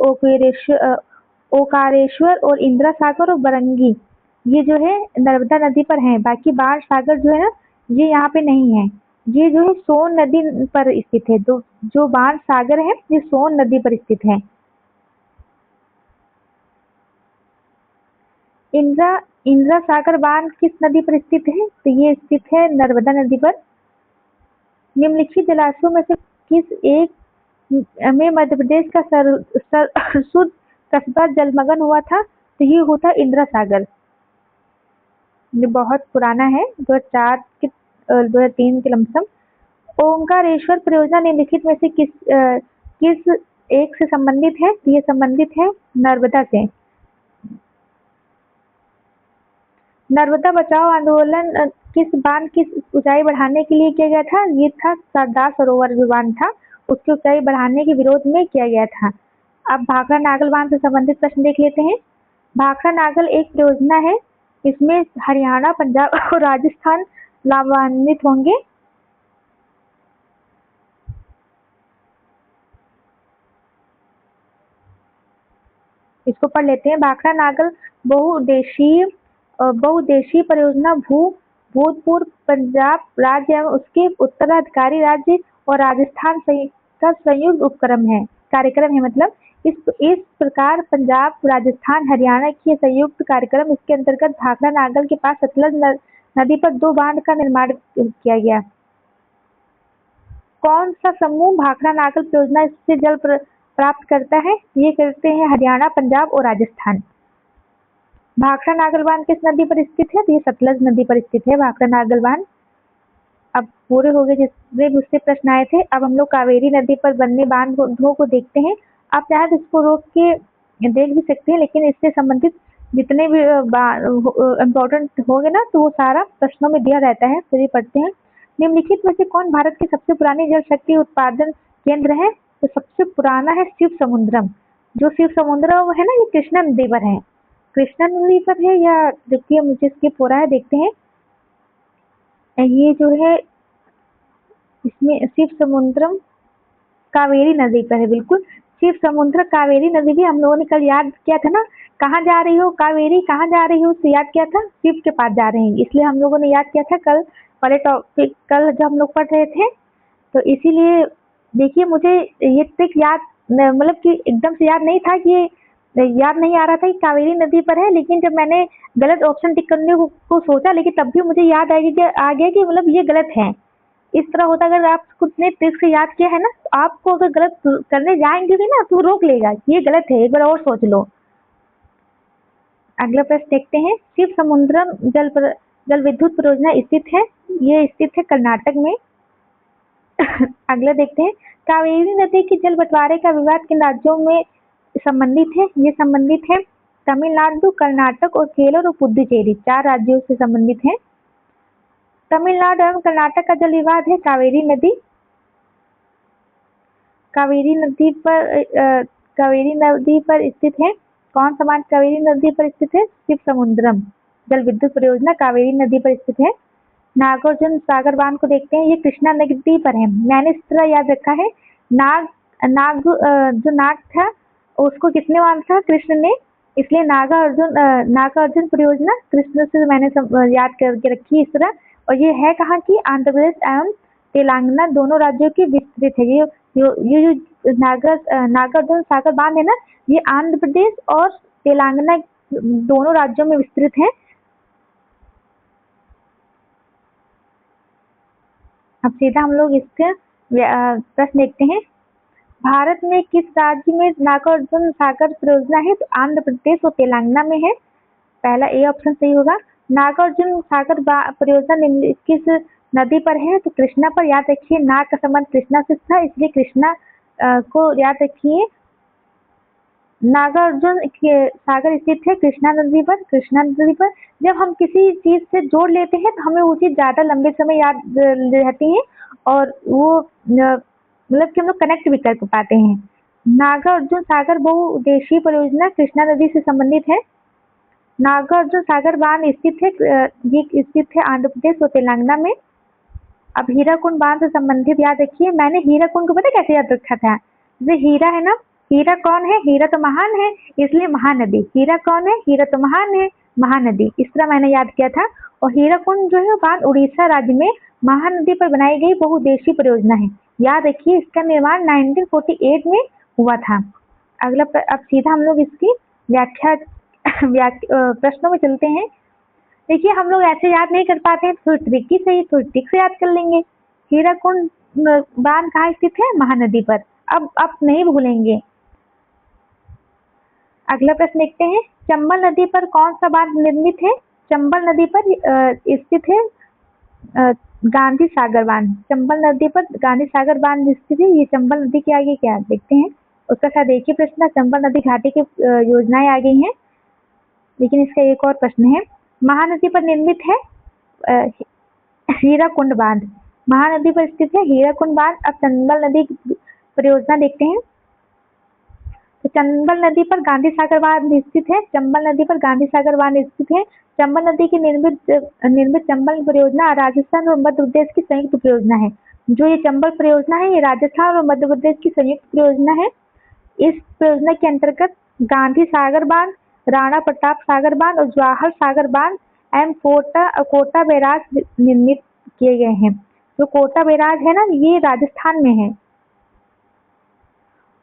ओकारेश्वर और इंदिरा सागर और बरंगी ये जो है नर्मदा नदी पर हैं। बाकी बाण सागर जो है ना, ये यहाँ पे नहीं है। ये जो है सोन नदी पर स्थित है। तो जो बाण सागर है ये सोन नदी पर स्थित है। इंदिरा सागर बांध किस नदी पर स्थित है? तो ये स्थित है नर्मदा नदी पर। निम्नलिखित जलाशयों में से किस एक में मध्य प्रदेश का शुद्ध कस्बा जलमग्न हुआ था? तो ये होता इंदिरा सागर। ये बहुत पुराना है, 2003 के लमसम। ओंकारेश्वर परियोजना निम्नलिखित में से किस एक से संबंधित है? तो ये संबंधित है नर्मदा से। नर्मदा बचाओ आंदोलन किस बांध की ऊंचाई बढ़ाने के लिए किया गया था? ये था सरदार सरोवर जो बांध था, उसकी ऊंचाई बढ़ाने के विरोध में किया गया था। अब भाखड़ा नागल बांध से संबंधित प्रश्न देख लेते हैं। भाखड़ा नागल एक परियोजना है, इसमें हरियाणा, पंजाब और राजस्थान लाभान्वित होंगे। इसको पढ़ लेते हैं। भाखड़ा नागल बहुउद्देशीय परियोजना भूतपूर्व पंजाब राज्य एवं उसके उत्तराधिकारी राज्य और राजस्थान का संयुक्त कार्यक्रम है। मतलब इस प्रकार पंजाब, राजस्थान, हरियाणा की संयुक्त कार्यक्रम, इसके अंतर्गत भाखड़ा नागल के पास सतलज नदी पर 2 बांध का निर्माण किया गया। कौन सा समूह भाखड़ा नागल परियोजना से जल प्राप्त करता है? ये करते हैं हरियाणा, पंजाब और राजस्थान। भाखड़ा नागल बांध किस नदी पर स्थित है? तो ये सतलज नदी पर स्थित है भाखड़ा नागल बांध। अब पूरे हो गए जितने दूसरे प्रश्न आए थे। अब हम लोग कावेरी नदी पर बनने बांधों को देखते हैं। आप चाहे तो इसको रोक के देख भी सकते हैं, लेकिन इससे संबंधित जितने भी इम्पोर्टेंट होंगे ना, तो वो सारा प्रश्नों में दिया रहता है। चलिए पढ़ते हैं। निम्नलिखित में से कौन भारत की सबसे पुरानी जल शक्ति उत्पादन केंद्र है? तो सबसे पुराना है शिव समुद्रम। जो शिव समुद्रम है ना, ये कृष्णा नदी पर है। कृष्णा नदी पर है या देखिए मुझे स्किप हो रहा है, देखते हैं। ये जो है इसमें शिव समुद्रम कावेरी नदी पर है। बिल्कुल, शिव समुद्र कावेरी नदी भी हम लोगों ने कल याद किया था ना। कहाँ जा रही हो कावेरी, कहाँ जा रही हो, उससे याद किया था शिव के पास जा रहे हैं, इसलिए हम लोगों ने याद किया था कल वाले टॉपिक। कल जब हम लोग पढ़ रहे थे, तो इसीलिए देखिए मुझे ये ट्रिक याद, मतलब कि एकदम से याद नहीं था, कि याद नहीं आ रहा था कि कावेरी नदी पर है। लेकिन जब मैंने गलत ऑप्शन टिक करने को सोचा, लेकिन तब भी मुझे याद आ गया कि मतलब ये गलत है। इस तरह होता है, अगर आप खुद ने ट्रिक से याद किया है ना, तो आपको अगर गलत करने जाएंगे भी ना, तो रोक लेगा कि ये गलत है, एक बार और सोच लो। अगला प्रश्न देखते हैं। शिव समुद्रम जल विद्युत परियोजना स्थित है, ये स्थित है कर्नाटक में। अगला देखते हैं। कावेरी नदी के जल बंटवारे का विवाद किन राज्यों में संबंधित है? ये संबंधित है तमिलनाडु, कर्नाटक और केरल और पुडुचेरी 4 राज्यों से संबंधित हैं। तमिलनाडु एवं कर्नाटक का जल विवाद है कावेरी नदी। कावेरी नदी पर स्थित है। कौन सा बांध कावेरी नदी पर स्थित है? शिव समुद्रम जल विद्युत परियोजना कावेरी नदी पर स्थित है। नागार्जुन सागर बांध को देखते हैं, ये कृष्णा नदी पर है। मैंने इस तरह याद रखा है, जो नाग था उसको किसने मारा था? कृष्ण ने, इसलिए नागार्जुन परियोजना कृष्ण से मैंने याद करके रखी इस तरह। और ये है कहाँ की? आंध्र प्रदेश एवं तेलंगाना दोनों राज्यों की विस्तृत है। ये जो नागार्जुन सागर बांध है ना, ये आंध्र प्रदेश और तेलंगाना दोनों राज्यों में विस्तृत है। अब सीधा हम लोग इसके प्रश्न देखते हैं। भारत में किस राज्य में नागार्जुन सागर परियोजना है? तो आंध्र प्रदेश और तेलंगाना में है। पहला ए ऑप्शन सही होगा। नागार्जुन सागर परियोजना किस नदी पर है? तो कृष्णा पर। याद रखिए, नाग का संबंध कृष्णा से था, इसलिए कृष्णा को याद रखिए। नागार्जुन सागर स्थित है कृष्णा नदी पर। कृष्णा नदी पर जब हम किसी चीज से जोड़ लेते हैं तो हमें वो चीज ज्यादा लंबे समय याद रहती है और वो मतलब कि हम लोग कनेक्ट भी कर पाते हैं। नागार्जुन सागर बहुउद्देशीय परियोजना कृष्णा नदी से संबंधित है। नागार्जुन सागर बांध स्थित है ये स्थित है आंध्र प्रदेश और तेलंगाना में। अब हीराकुंड बांध से संबंधित याद रखिए, मैंने हीराकुंड को पता कैसे याद रखा था? जो हीरा है ना, हीरा कौन है? हीरा तो महान है, इसलिए महानदी। हीरा कौन है? हीरा तो महान है, महानदी। इस तरह मैंने याद किया था। और हीराकुंड जो है बांध उड़ीसा राज्य में महानदी पर बनाई गई बहुउद्देशीय परियोजना है। याद रखिए, इसका निर्माण 1948 में हुआ था। अगला अब सीधा हम लोग इसकी व्याख्या प्रश्नों में चलते हैं। देखिए, हम लोग ऐसे याद नहीं कर पाते हैं, थोड़ी ट्रिकी से थोड़ी ट्रिक से याद कर लेंगे। हीराकुंड बांध कहाँ स्थित है? महानदी पर। अब नहीं भूलेंगे। अगला प्रश्न देखते हैं। चंबल नदी पर कौन सा बांध निर्मित है? चंबल नदी पर स्थित है गांधी सागर बांध। चंबल नदी पर गांधी सागर बांध स्थित है। ये चंबल नदी के आगे क्या देखते हैं उसका साथ एक ही प्रश्न। चंबल नदी घाटी की योजनाएं आ गई हैं, लेकिन इसका एक और प्रश्न है। महानदी पर निर्मित है हीराकुंड बांध। महानदी पर स्थित है हीराकुंड बांध। अब चंबल नदी परियोजना देखते हैं। तो चंबल नदी पर गांधी सागर बांध स्थित है। चंबल नदी पर गांधी सागर बांध स्थित है। चंबल नदी की निर्मित चंबल परियोजना राजस्थान और मध्य प्रदेश की संयुक्त परियोजना है। जो ये चंबल परियोजना है, ये राजस्थान और मध्य प्रदेश की संयुक्त परियोजना है। इस परियोजना के अंतर्गत गांधी सागर बांध, राणा प्रताप सागर बांध और जवाहर सागर बांध एवं कोटा बैराज निर्मित किए गए हैं। जो कोटा बैराज है ना, ये राजस्थान में है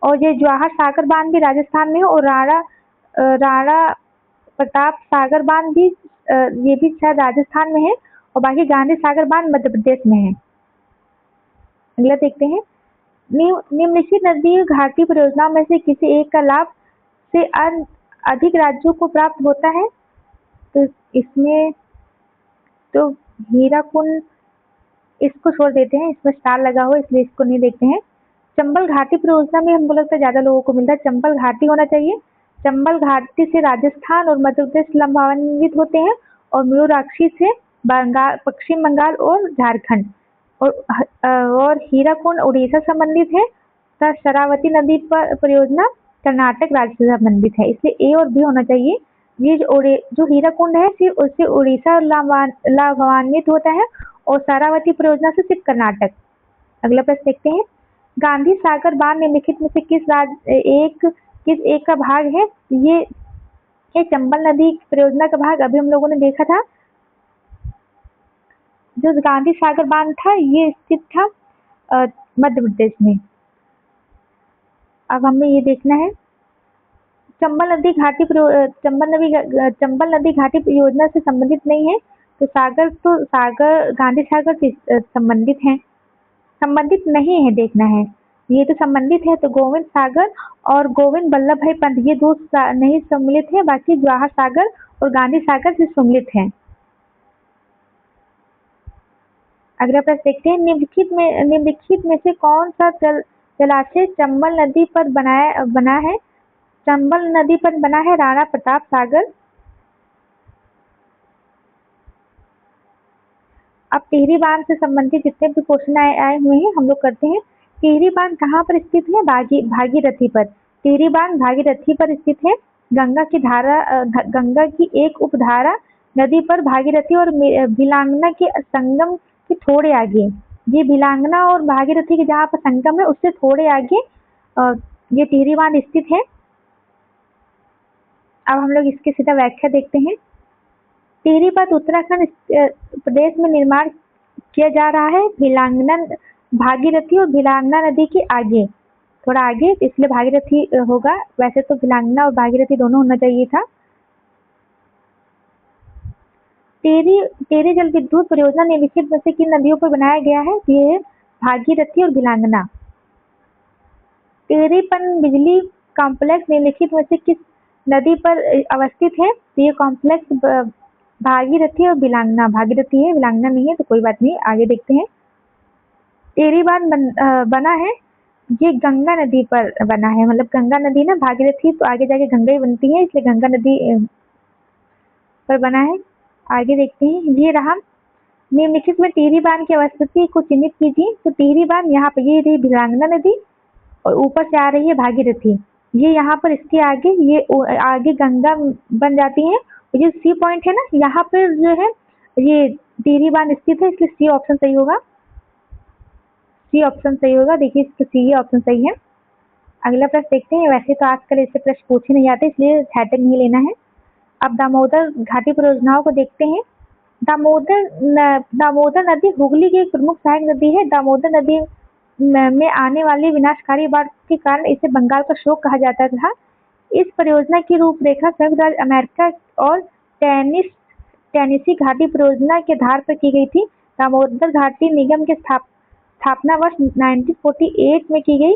और ये जवाहर सागर बांध भी राजस्थान में है। और राणा प्रताप सागर बांध भी ये भी शायद राजस्थान में है और बाकी गांधी सागर बांध मध्य प्रदेश में है। अगला देखते हैं। निम्नलिखित नदी घाटी परियोजनाओं में से किसी एक का लाभ से अधिक राज्यों को प्राप्त होता है? तो इसमें तो हीराकुंड इसको छोड़ देते हैं, इसमें स्टार लगा हुआ इसलिए इसको नहीं देखते हैं। चंबल घाटी परियोजना में हमको लगता है ज्यादा लोगों को मिलता है। चंबल घाटी होना चाहिए। चंबल घाटी से राजस्थान और मध्य प्रदेश लाभान्वित होते हैं और मयूराक्षी से पश्चिम बंगाल और झारखंड। और हीराकुंड उड़ीसा संबंधित है। शरावती नदी पर परियोजना कर्नाटक राज्य से संबंधित है, इसलिए ए और बी होना चाहिए। ये जो हीराकुंड है सिर्फ उससे उड़ीसा लाभान्वित होता है और शरावती परियोजना से सिर्फ कर्नाटक। अगला प्रश्न देखते हैं। गांधी सागर बांध निम्नलिखित में से किस एक का भाग है? ये चंबल नदी परियोजना का भाग अभी हम लोगों ने देखा था। जो गांधी सागर बांध था ये स्थित था मध्य प्रदेश में। अब हमें ये देखना है चंबल नदी घाटी योजना से संबंधित नहीं है। तो गांधी सागर से संबंधित है, संबंधित नहीं है देखना है। ये तो संबंधित है, तो गोविंद सागर और गोविंद वल्लभ भाई पंत ये दो नहीं सम्मिलित है, बाकी जवाहर सागर और गांधी सागर से सम्मिलित है। अगला प्रश्न देखते हैं। निम्नलिखित में से कौन सा जलाशय चंबल नदी पर बना है? चंबल नदी पर बना है राणा प्रताप सागर। अब टिहरी बांध से संबंधित जितने भी क्वेश्चन आए हुए हैं हम लोग करते हैं। टिहरी बांध कहाँ पर स्थित है? भागीरथी पर। टिहरी बांध भागीरथी पर स्थित है। गंगा की एक उपधारा नदी पर भागीरथी और भिलांगना के संगम के थोड़े आगे। ये भिलांगना और भागीरथी के जहाँ पर संगम है उससे थोड़े आगे ये टिहरी बांध स्थित है। अब हम लोग इसकी सीधा व्याख्या देखते हैं। टिहरी बांध उत्तराखंड प्रदेश में निर्माण किया जा रहा है। भिलांगना, भागीरथी और भिलांगना नदी के आगे, थोड़ा आगे, इसलिए भागीरथी होगा। वैसे तो भिलांगना और भागीरथी दोनों होना चाहिए था। टिहरी जल विद्युत परियोजना निम्नलिखित में से किन नदियों पर बनाया गया है? ये है भागीरथी और भिलांगना। टिहरी पनबिजली कॉम्प्लेक्स निम्नलिखित में से किस नदी पर अवस्थित है? ये कॉम्प्लेक्स भागीरथी और भिलांगना। भागीरथी है, भिलांगना नहीं है, तो कोई बात नहीं, आगे देखते हैं। टिहरी बांध बना है, ये गंगा नदी पर बना है। मतलब गंगा नदी ना, भागीरथी तो आगे जाके गंगा ही बनती है, इसलिए गंगा नदी पर बना है। आगे देखते हैं। ये रहा, निम्नलिखित में टिहरी बांध की अवस्थिति को चिन्हित कीजिए। तो टिहरी बांध यहाँ पर, ये रही भिलांगना नदी और ऊपर से आ रही है भागीरथी। ये यहाँ पर, इसके आगे ये आगे गंगा बन जाती है। ये सी पॉइंट है ना, यहाँ पर जो है ये टिहरी बांध स्थित है, इसलिए सी ऑप्शन सही होगा। सी ऑप्शन सही होगा। देखिए इसका सी, ये ऑप्शन सही है। अगला प्रश्न देखते हैं। वैसे तो आजकल इससे प्रश्न पूछे नहीं जाते, इसलिए हैट्रिक नहीं लेना है। अब दामोदर घाटी परियोजनाओं को देखते हैं। दामोदर नदी हुगली की एक प्रमुख सहायक नदी है। दामोदर नदी में आने वाली विनाशकारी बाढ़ के कारण इसे बंगाल का शोक कहा जाता था। इस परियोजना की रूपरेखा संयुक्त राज्य अमेरिका और टेनेसी घाटी परियोजना के आधार पर की गई थी। दामोदर घाटी निगम के स्थापना वर्ष 1948 में की गई।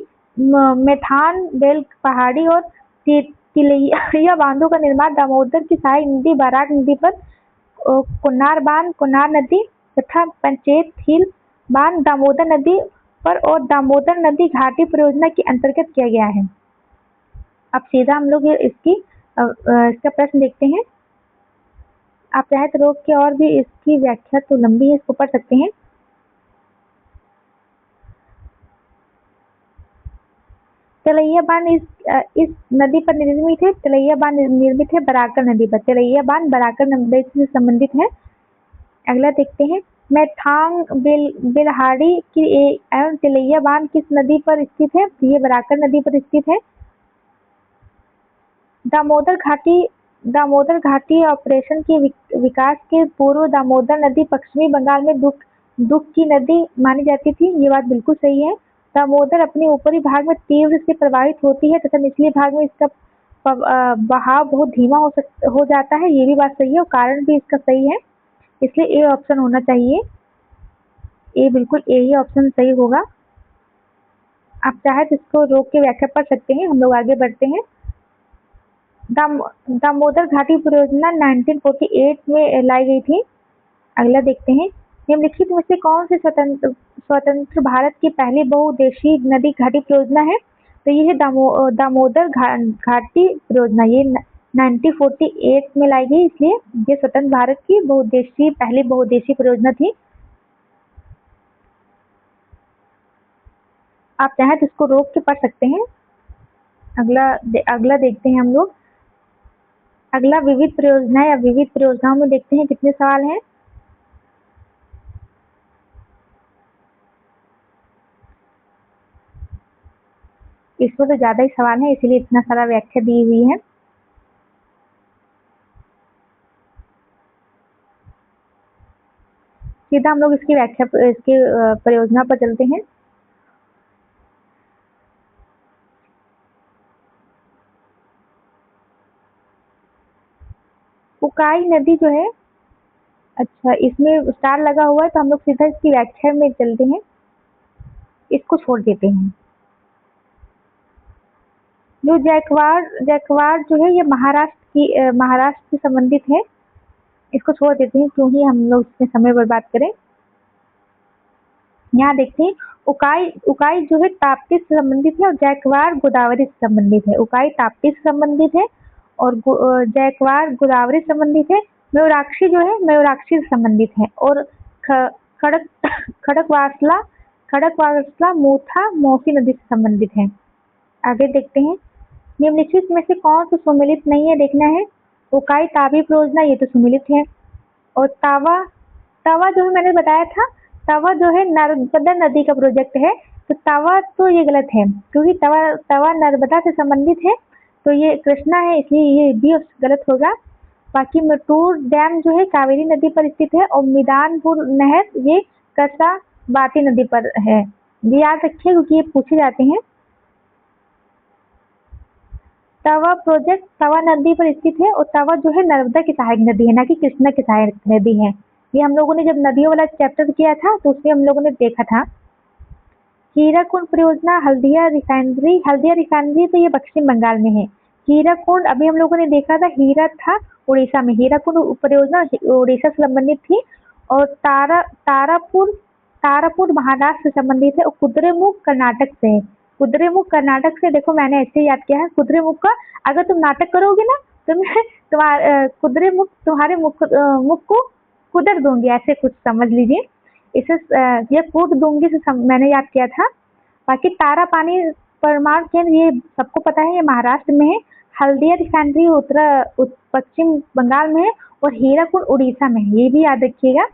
मेथान बेल पहाड़ी और तिलैया बांधों का निर्माण दामोदर की सहायक नदी बराक नदी पर, कुन्नार बांध कुन्नार नदी तथा पंचेत हिल बांध दामोदर नदी पर और दामोदर नदी घाटी परियोजना के अंतर्गत किया गया है। अब सीधा हम लोग इसका प्रश्न देखते हैं। आप चाहे तो रोक के, और भी इसकी व्याख्या तो लंबी है, इसको पढ़ सकते हैं। तिलैया बांध इस नदी पर निर्मित है। तिलैया बांध निर्मित है बराकर नदी पर। तिलैया बांध बराकर नदी से संबंधित है। अगला देखते हैं। मैथांग बिलहाड़ी की एवं तिलैया बांध किस नदी पर स्थित है? ये बराकर नदी पर स्थित है। दामोदर घाटी ऑपरेशन के विकास के पूर्व दामोदर नदी पश्चिमी बंगाल में दुख की नदी मानी जाती थी। ये बात बिल्कुल सही है। दामोदर अपने ऊपरी भाग में तीव्र से प्रवाहित होती है तथा निचले भाग में इसका बहाव बहुत धीमा हो जाता है। ये भी बात सही है और कारण भी इसका सही है, इसलिए ए ऑप्शन होना चाहिए। ए, बिल्कुल ए ही ऑप्शन सही होगा। आप चाहे तो इसको रोक के व्याख्या पढ़ सकते हैं। हम लोग आगे बढ़ते हैं। दामोदर घाटी परियोजना 1948 में लाई गई थी। अगला देखते हैं। निम्नलिखित में से कौन सी स्वतंत्र भारत की पहली बहुउद्देशीय नदी घाटी परियोजना है? तो ये है दामोदर घाटी परियोजना। ये 1948 में लाई गई, इसलिए ये स्वतंत्र भारत की पहली बहुउद्देशीय परियोजना थी। आप चाहे तो इसको रोक के पढ़ सकते हैं। अगला देखते हैं हम लोग। अगला विविध परियोजना या विविध परियोजनाओं में देखते हैं कितने सवाल हैं। इसमें तो ज्यादा ही सवाल है, इसीलिए इतना सारा व्याख्या दी हुई है। सीधा हम लोग इसकी परियोजना पर चलते हैं। उकाई नदी जो है, अच्छा इसमें स्टार लगा हुआ है तो हम लोग सीधा इसकी व्याख्या में चलते हैं, इसको छोड़ देते हैं। जो जैकवाड़ जो है ये महाराष्ट्र से संबंधित है, इसको छोड़ देते हैं क्योंकि हम लोग इसमें समय बर्बाद करें। यहाँ देखते हैं, उकाई उकाई जो है ताप्ती से संबंधित है और जैकवार गोदावरी से संबंधित है। उकाई ताप्ती से संबंधित है और जैकवार गोदावरी से संबंधित है। मयूराक्षी जो है मयूराक्षी से संबंधित है और ख- खड़क खड़कवासला खड़कवासला मूथा मौसी नदी से संबंधित है। आगे देखते हैं, निम्नलिखित में से कौन सा सुमेलित नहीं है, देखना है। उकाई तापी परियोजना, ये तो सुमेलित है। और तावा तवा जो है मैंने बताया था, तवा जो है नर्मदा नदी का प्रोजेक्ट है, तो तवा तो ये गलत है क्योंकि तवा तवा नर्मदा से संबंधित है, तो ये कृष्णा है, इसलिए ये भी गलत होगा। बाकी मटूर डैम जो है कावेरी नदी पर स्थित है और मिदानपुर नहर ये कसा बाती नदी पर है। ये याद रखिए क्योंकि ये पूछे जाते हैं। तवा प्रोजेक्ट तवा नदी पर स्थित है और तवा जो है नर्मदा की सहायक नदी है, ना कि कृष्णा की सहायक नदी है। ये हम लोगों ने जब नदियों वाला चैप्टर किया था तो उसमें हम लोगों ने देखा था। हीराकुंड परियोजना, हल्दिया रिफाइनरी तो ये पश्चिम बंगाल में है। हीराकुंड अभी हम लोगों ने देखा था, हीरा था उड़ीसा में। हीराकुंड परियोजना उड़ीसा से संबंधित थी। और तारापुर तारापुर महाराष्ट्र से संबंधित है और कुद्रेमुख कर्नाटक से है। कुद्रेमुख कर्नाटक से, देखो मैंने ऐसे ही याद किया है कुद्रेमुख का। अगर तुम नाटक करोगे ना तो मैं कुद्रेमुख तुम्हारे मुख को कुदर दूंगी, ऐसे कुछ समझ लीजिए। इसे ये कूट दूंगी से मैंने याद किया था। बाकी तारा पानी परमाणु केंद्र ये सबको पता है, ये महाराष्ट्र में है। हल्दिया रिफाइनरी पश्चिम बंगाल में है और हीराकुंड उड़ीसा में है, ये भी याद रखिएगा।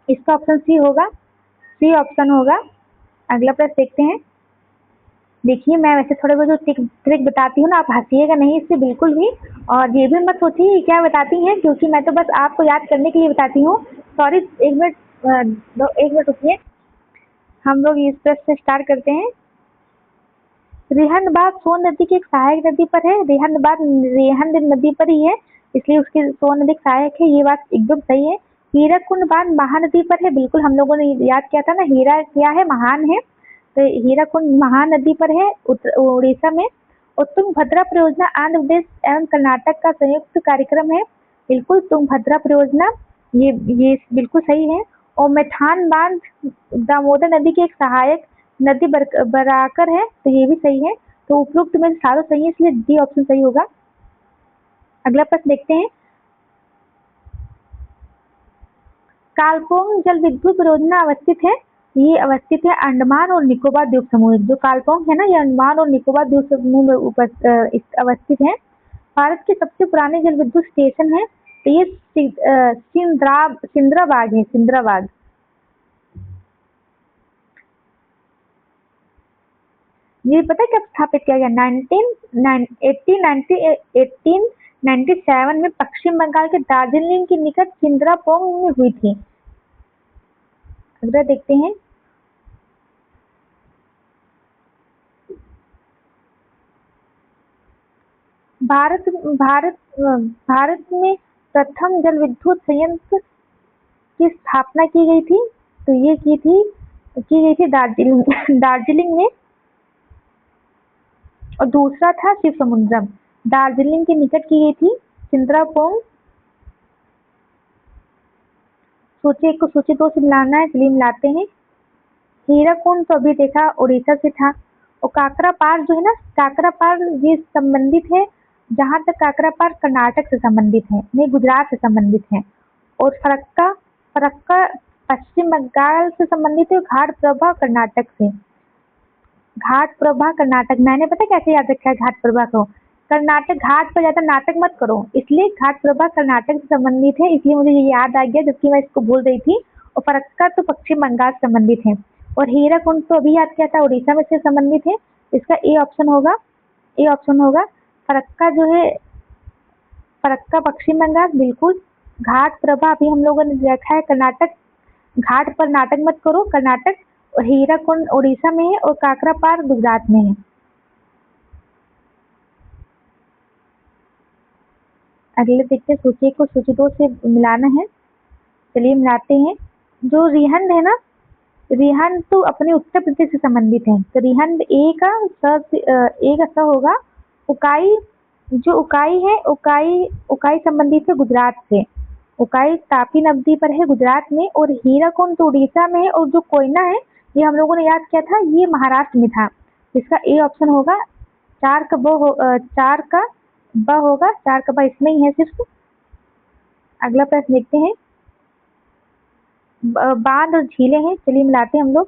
इसका ऑप्शन सी होगा, सी ऑप्शन होगा। अगला प्रश्न देखते हैं। देखिए मैं वैसे थोड़े बहुत जो ट्रिक बताती हूँ ना, आप हंसिएगा नहीं इससे बिल्कुल भी। और ये भी मत सोचिए क्या बताती हैं, क्योंकि मैं तो बस आपको याद करने के लिए बताती हूँ। सॉरी, एक मिनट, एक मिनट रुकिए। हम लोग इस प्रश्न से स्टार्ट करते हैं। रेहनबाद सोन नदी की एक सहायक नदी पर है। रेहनबाद रेहन नदी पर ही है, इसलिए उसकी सोन नदी सहायक है, ये बात एकदम सही है। हीराकुंड बांध महानदी पर है, बिल्कुल हम लोगों ने याद किया था ना, हीरा क्या है, महान है, तो हीराकुंड महानदी पर है उड़ीसा में। और तुंगभद्रा परियोजना आंध्र प्रदेश एवं कर्नाटक का संयुक्त कार्यक्रम है, बिल्कुल तुंगभद्रा परियोजना, ये बिल्कुल सही है। और मेथान बांध दामोदर नदी की एक सहायक नदी बराकर है, तो ये भी सही है। तो उपरोक्त में सारों सही है, इसलिए डी ऑप्शन सही होगा। अगला प्रश्न देखते हैं। कालपोंग जल विद्युत परियोजना अवस्थित है, ये अवस्थित है अंडमान और निकोबार द्वीप समूह। जो कालपोंग है ना, ये अंडमान और निकोबार द्वीप समूह में अवस्थित है। भारत के सबसे पुराने जल विद्युत स्टेशन है, तो ये सिंद्राबाग है, सिंद्राबाग। ये पता है कब स्थापित किया गया? 1897 में पश्चिम बंगाल के दार्जिलिंग के निकट सिंद्रापोंग में हुई थी। अगला देखते हैं। भारत भारत भारत में प्रथम जल विद्युत संयंत्र की स्थापना की गई थी, तो ये की गई थी दार्जिलिंग दार्जिलिंग में। और दूसरा था शिव समुद्रम, दार्जिलिंग के निकट की गई थी। सिंद्रापोंग सोचे को सोचे दो से मिलाना है, चलिए मिलाते हैं। हीराकुंड तो अभी देखा उड़ीसा से था। और काकरा पार जो है ना, काकरा पार ये संबंधित है, जहां तक काकरा पार कर्नाटक से संबंधित है, नहीं गुजरात से संबंधित है। और फरक्का फरक्का पश्चिम बंगाल से संबंधित है, घाट प्रभा कर्नाटक से। घाट प्रभा कर्नाटक, मैंने पता कैसे याद रखा है घाट प्रभा को? कर्नाटक घाट पर ज्यादा नाटक मत करो, इसलिए घाट प्रभा कर्नाटक से संबंधित है, इसलिए मुझे ये याद आ गया, जबकि मैं इसको भूल रही थी। और फरक्का तो पश्चिम बंगाल से संबंधित है। और हीराकुंड तो अभी याद किया था, उड़ीसा में से संबंधित है। इसका ए ऑप्शन होगा, ए ऑप्शन होगा। फरक्का जो है, फरक्का पश्चिम बंगाल, बिल्कुल। घाट प्रभा अभी हम लोगों ने देखा है कर्नाटक, घाट पर नाटक मत करो, कर्नाटक। और हीराकुंड उड़ीसा में है और काकरा पार गुजरात में है। अगले देखते हैं, सूची को सूची दो से मिलाना है, चलिए मिलाते हैं। जो रिहंद है ना, रिहंद तो अपने उत्तर प्रदेश से संबंधित है, तो रिहंद ए का स होगा। उकाई जो उकाई है, उकाई उकाई संबंधित है गुजरात से। उकाई तापी नदी पर है गुजरात में, और हीराकुंड तो उड़ीसा में है, और जो कोयना है ये हम लोगों ने याद किया था ये महाराष्ट्र में था। इसका ए ऑप्शन होगा। 4 का ब होगा, 4 का ब इसमें ही है सिर्फ। अगला प्रश्न देखते हैं। बांध और झीलें हैं, चलिए मिलाते हैं हम लोग।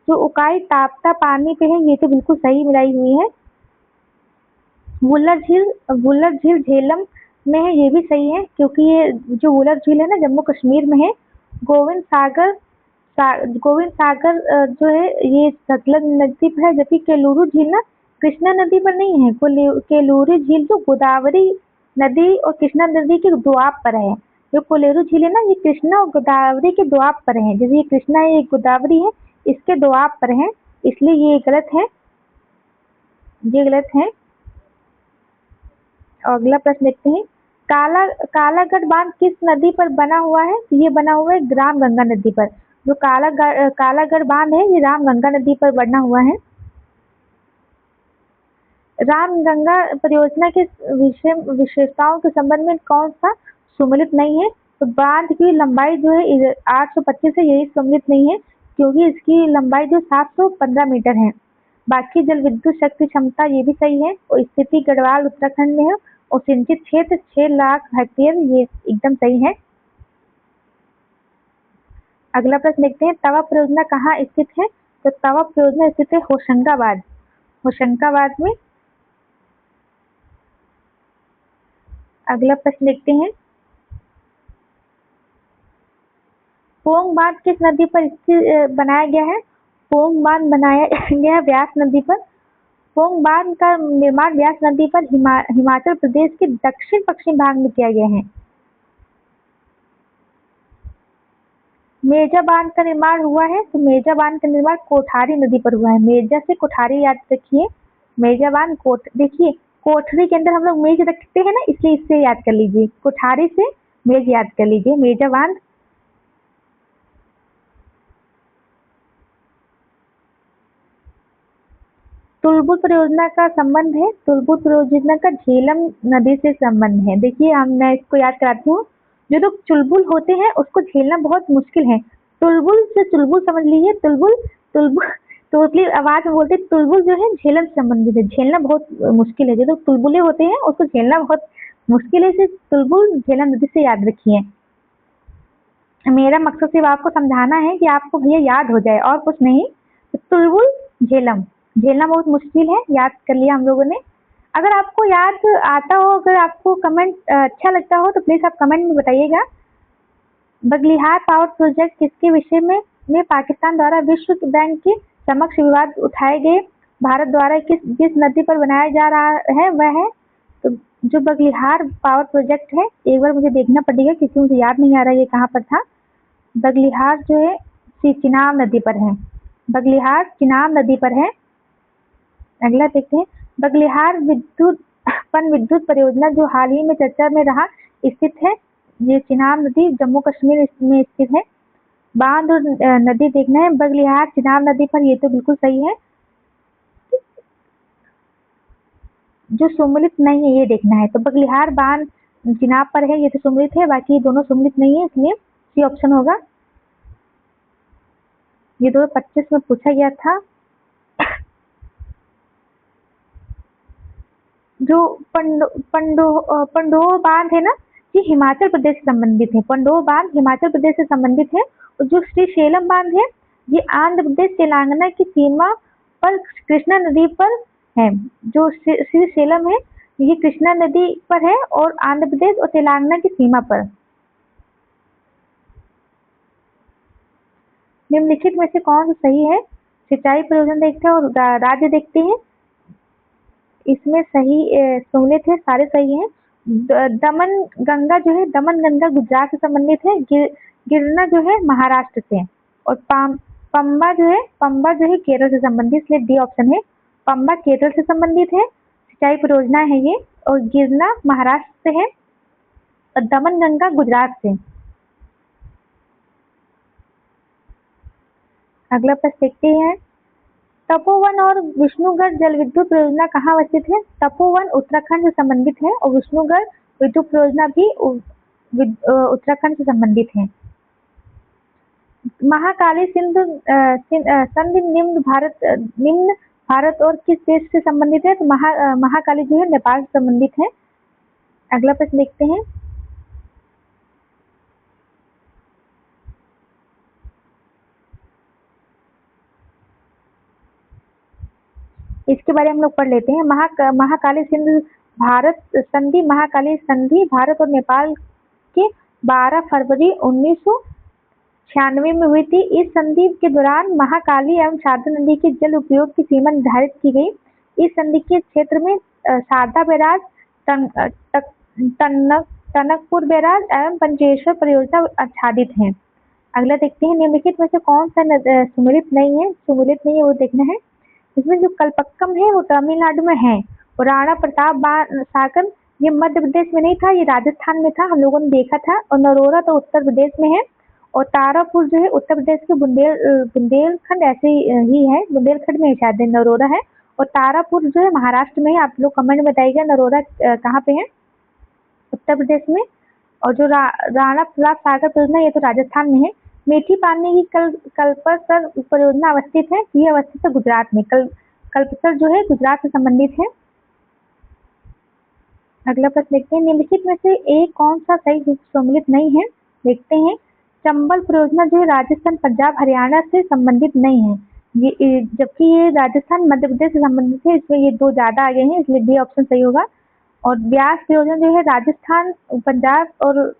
जो उकाई तापता पानी पे है ये तो बिल्कुल सही मिलाई हुई है। वुलर झील झेलम में है, ये भी सही है क्योंकि ये जो वुलर झील है ना जम्मू कश्मीर में है। गोविंद सागर जो है ये सतलज नदी पर है, जबकि केलूरू झील ना कृष्णा नदी पर नहीं है। केलूरू झील जो गोदावरी नदी और कृष्णा नदी के दोआब पर है। जो कोलेरू झील है ना ये कृष्णा और गोदावरी के दोआब पर है, जैसे ये कृष्णा है ये गोदावरी है, इसके दोआब पर है, इसलिए ये गलत है, ये गलत है। और अगला प्रश्न देखते हैं। कालागढ़ बांध किस नदी पर बना हुआ है? तो ये बना हुआ है रामगंगा नदी पर। जो कालागढ़ बांध है ये रामगंगा नदी पर बना हुआ है। रामगंगा परियोजना के विशेषताओं के संबंध में कौन सा सम्मिलित नहीं है? तो बांध की लंबाई जो है 825 है, यही सम्मिलित नहीं है क्योंकि इसकी लंबाई जो 715 मीटर है। बाकी जल विद्युत शक्ति क्षमता ये भी सही है, और स्थिति गढ़वाल उत्तराखंड में है, और सिंचित क्षेत्र 6 लाख हेक्टेयर, ये एकदम सही है। अगला प्रश्न देखते हैं। तवा परियोजना कहाँ स्थित है? तो तवा परियोजना स्थित है होशंगाबाद में। अगला प्रश्न देखते हैं। पोंग बांध किस नदी पर बनाया गया है? पोंग बांध बनाया गया है व्यास नदी पर। पोंग बांध का निर्माण व्यास नदी पर हिमाचल प्रदेश के दक्षिण पश्चिम भाग में किया गया है। मेजा बांध का निर्माण हुआ है, तो मेजा बांध का निर्माण कोठारी नदी पर हुआ है। मेजा से कोठारी याद रखिए। मेजा बांध देखिए कोठरी के अंदर हम लोग मेज रखते हैं ना, इसलिए इससे याद कर लीजिए। कोठारी से मेज याद कर लीजिए, मेजा बांध। तुलबुल परियोजना का संबंध है, तुलबुल परियोजना का झेलम नदी से संबंध है। देखिए मैं इसको याद कराती हूँ। जो लोग चुलबुल होते हैं उसको झेलना बहुत मुश्किल है। तुलबुल से चुलबुल समझ लीजिए। तुलबुल तोतली आवाज में बोलते तुलबुल जो है झेलम से संबंधित है, झेलना बहुत मुश्किल है। जो लोग तुलबुले होते हैं उसको झेलना बहुत मुश्किल है, इसे तुलबुल झेलम नदी से याद रखिए। मेरा मकसद सिर्फ आपको समझाना है कि आपको भैया याद हो जाए और कुछ नहीं। तो तुलबुल झेलम, झेलना बहुत मुश्किल है, याद कर लिया हम लोगों ने। अगर आपको याद आता हो, अगर आपको कमेंट अच्छा लगता हो तो प्लीज आप कमेंट में बताइएगा। बगलिहार पावर प्रोजेक्ट किसके विषय में पाकिस्तान द्वारा विश्व बैंक के समक्ष विवाद उठाए गए भारत द्वारा जिस नदी पर बनाया जा रहा है वह है? तो जो बगलिहार पावर प्रोजेक्ट है, एक बार मुझे देखना पड़ेगा क्योंकि मुझे याद नहीं आ रहा ये कहाँ पर था। बगलिहार जो है चिनाब नदी पर है। बगलिहार चिनाब नदी पर है। अगला देखते हैं। बगलिहार पन विद्युत परियोजना जो हाल ही में चर्चा में रहा स्थित है, ये चिनाब नदी जम्मू कश्मीर में स्थित है। बांध और नदी देखना है बगलिहार चिनाब नदी पर, ये तो बिल्कुल सही है। जो सम्मिलित नहीं है ये देखना है। तो बगलिहार बांध चिनाब पर है, ये तो सम्मिलित है, बाकी ये दोनों सम्मिलित नहीं है, इसलिए सी ऑप्शन होगा। ये 2025 में पूछा गया था। जो पंडोह बांध है ना, ये हिमाचल प्रदेश से संबंधित है। पंडोह बांध हिमाचल प्रदेश से संबंधित है। और जो श्री शैलम बांध है ये आंध्र प्रदेश तेलंगाना की सीमा पर कृष्णा नदी पर है। जो श्री शैलम है ये कृष्णा नदी पर है और आंध्र प्रदेश और तेलंगाना की सीमा पर। निम्नलिखित में से कौन सा सही है? सिंचाई परियोजना देखते हैं और राज्य देखते हैं। इसमें सही सहूलियत है, सारे सही हैं। दमन गंगा जो है, दमन गंगा गुजरात से संबंधित है। गिरना जो है महाराष्ट्र से। और पंबा जो है केरल से संबंधित, इसलिए डी ऑप्शन है। पंबा केरल से संबंधित है, सिंचाई परियोजना है ये। और गिरना महाराष्ट्र से है और दमन गंगा गुजरात से। अगला प्रश्न देखते हैं। तपोवन और विष्णुगढ़ जल विद्युत परियोजना कहाँ स्थित है? तपोवन उत्तराखंड से संबंधित है और विष्णुगढ़ विद्युत परियोजना भी उत्तराखंड से संबंधित है। महाकाली संधि निम्न भारत और किस देश से संबंधित है? तो महाकाली जो है नेपाल से संबंधित है। अगला प्रश्न देखते हैं। इसके बारे में हम लोग पढ़ लेते हैं। महाकाली महाकाली संधि भारत और नेपाल के 12 फरवरी 1996 में हुई थी। इस संधि के दौरान महाकाली एवं शारदा नदी के जल उपयोग की सीमा निर्धारित की गई। इस संधि के क्षेत्र में शारदा बैराज, टनकपुर बैराज एवं पंचेश्वर परियोजना आच्छादित है। अगला देखते हैं, निम्नलिखित में से कौन सा सुमेलित नहीं है वो देखना है। इसमें जो कल्पक्कम है वो तमिलनाडु में है, और राणा प्रताप सागर ये मध्य प्रदेश में नहीं था, ये राजस्थान में था, हम लोगों ने देखा था। और नरोरा तो उत्तर प्रदेश में है, और तारापुर जो है उत्तर प्रदेश के बुंदेलखंड ऐसे ही है, बुंदेलखंड में शायद नरोरा है। और तारापुर जो है महाराष्ट्र में है। आप लोग कमेंट में बताइएगा नरोरा कहाँ पे है, उत्तर प्रदेश में। और जो राणा प्रताप सागर परियोजना ये तो राजस्थान में है। मीठी पानी की कल्पसर परियोजना अवस्थित है, ये अवस्थित है गुजरात में। कल्पसर जो है गुजरात से संबंधित है। अगला प्रश्न देखते हैं, निम्नलिखित में से एक कौन सा सही सम्मिलित नहीं है? देखते हैं। चंबल परियोजना जो है राजस्थान, पंजाब, हरियाणा से संबंधित नहीं है, ये जबकि ये राजस्थान, मध्य प्रदेश से संबंधित है। इसमें ये दो ज्यादा आगे हैं, इसलिए डी ऑप्शन सही होगा। और ब्यास परियोजना जो है राजस्थान, पंजाब और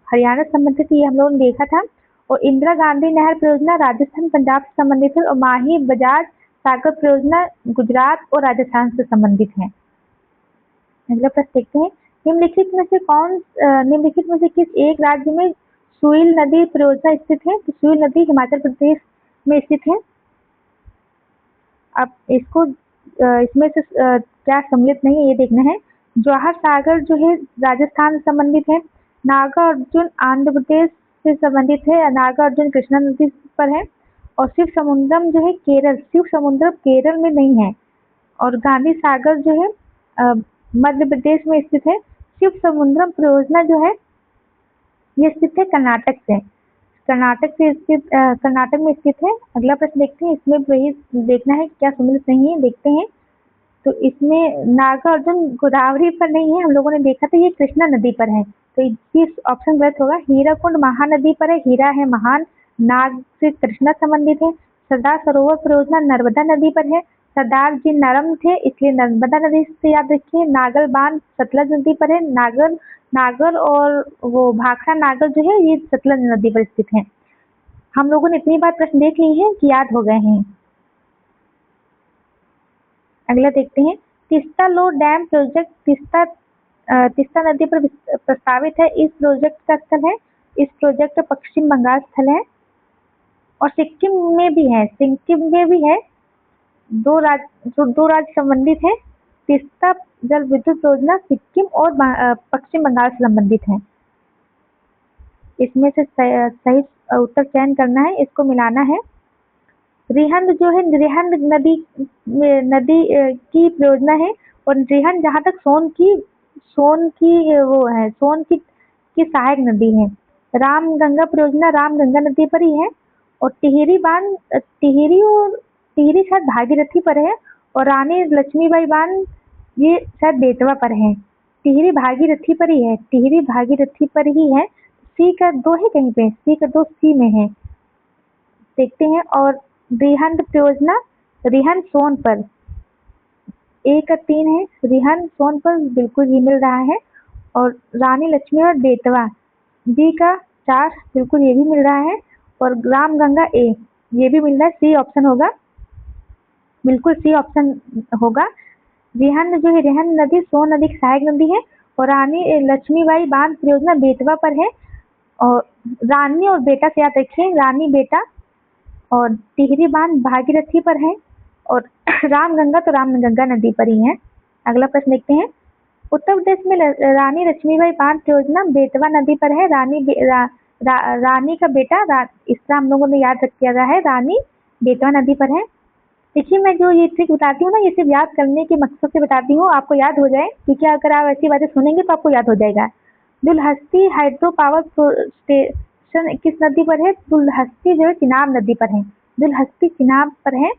हरियाणा से संबंधित, ये हम लोगों ने देखा था। और इंदिरा गांधी नहर परियोजना राजस्थान, पंजाब से संबंधित है। और माही बजाज सागर परियोजना गुजरात और राजस्थान से संबंधित है। अगला प्रश्न देखते हैं, निम्नलिखित में से किस एक राज्य में सुईल नदी परियोजना स्थित है? तो सुईल नदी हिमाचल प्रदेश में स्थित है। अब इसको इसमें से क्या सम्मिलित नहीं है ये देखना है। जवाहर सागर जो है राजस्थान से संबंधित है। नागा अर्जुन आंध्र प्रदेश से संबंधित है, नागा अर्जुन कृष्णा नदी पर है। और शिव समुद्रम जो है शिव समुद्रम केरल में नहीं है। और गांधी सागर जो है मध्य प्रदेश में स्थित है। शिव समुद्रम परियोजना जो है ये स्थित है कर्नाटक में स्थित है। अगला प्रश्न देखते हैं, इसमें वही देखना है क्या सम्मिलित नहीं है, देखते हैं। तो इसमें नागार्जुन गोदावरी पर नहीं है, हम लोगों ने देखा था, ये कृष्णा नदी पर है, तो ये ऑप्शन गलत होगा। हीराकुंड महानदी पर है, हीरा है महान, नाग से कृष्णा संबंधित है। सरदार सरोवर परियोजना नर्मदा नदी पर है, सरदार जी नरम थे इसलिए नर्मदा नदी से याद रखिए। नागल बांध सतलज नदी पर है, नागर और वो भाखड़ा नागर जो है ये सतलज नदी पर स्थित है। हम लोगों ने इतनी बार प्रश्न देख लिए हैं कि याद हो गए हैं। अगला देखते हैं, तिस्ता लो डैम प्रोजेक्ट तिस्ता नदी पर प्रस्तावित है। इस प्रोजेक्ट का स्थल है, इस प्रोजेक्ट का पश्चिम बंगाल स्थल है। और सिक्किम में भी है। दो राज्य संबंधित है। तिस्ता जल विद्युत योजना सिक्किम और पश्चिम बंगाल से संबंधित है। इसमें से सही उत्तर चयन करना है, इसको मिलाना है। रिहंद जो है रिहंद नदी की परियोजना है। और रिहंद जहाँ तक सोन की वो है, सोन की सहायक नदी है। रामगंगा परियोजना रामगंगा नदी पर ही है। और टिहरी शायद भागीरथी पर है। और रानी लक्ष्मीबाई बांध ये शायद बेतवा पर है। टिहरी भागीरथी पर ही है। सी का 2 है कहीं पे, सी का 2 सी में है, देखते हैं। और रिहंद परियोजना रिहंद सोन पर, ए का 3 है, रिहंद सोन पर बिल्कुल ही मिल रहा है। और रानी लक्ष्मी और बेतवा बी का 4 बिल्कुल ये भी मिल रहा है। और रामगंगा ए ये भी मिल रहा है, सी ऑप्शन होगा, बिल्कुल सी ऑप्शन होगा। रिहंद जो है रिहंद नदी सोन नदी की सहायक नदी है। और रानी लक्ष्मीबाई बांध परियोजना बेतवा पर है। और रानी और बेटा से याद रखिए, रानी बेटा। और टिहरी बांध भागीरथी पर है। और रामगंगा तो रामगंगा नदी पर ही है। अगला प्रश्न देखते हैं, उत्तर प्रदेश में रानी लक्ष्मीबाई बांध परियोजना बेतवा नदी पर है। रानी का बेटा इसका हम लोगों ने याद रखा है, रानी बेतवा नदी पर है। देखिए, मैं जो ये ट्रिक बताती हूँ ना, ये सिर्फ याद करने के मकसद से बताती हूँ, आपको याद हो जाए, क्योंकि अगर आप ऐसी बातें सुनेंगे तो आपको याद हो जाएगा। दुलहस्ती हाइड्रो पावर स्टेशन किस नदी पर है? दुलहस्ती जो है चिनाब नदी पर है। दुलहस्ती चिनाब पर है।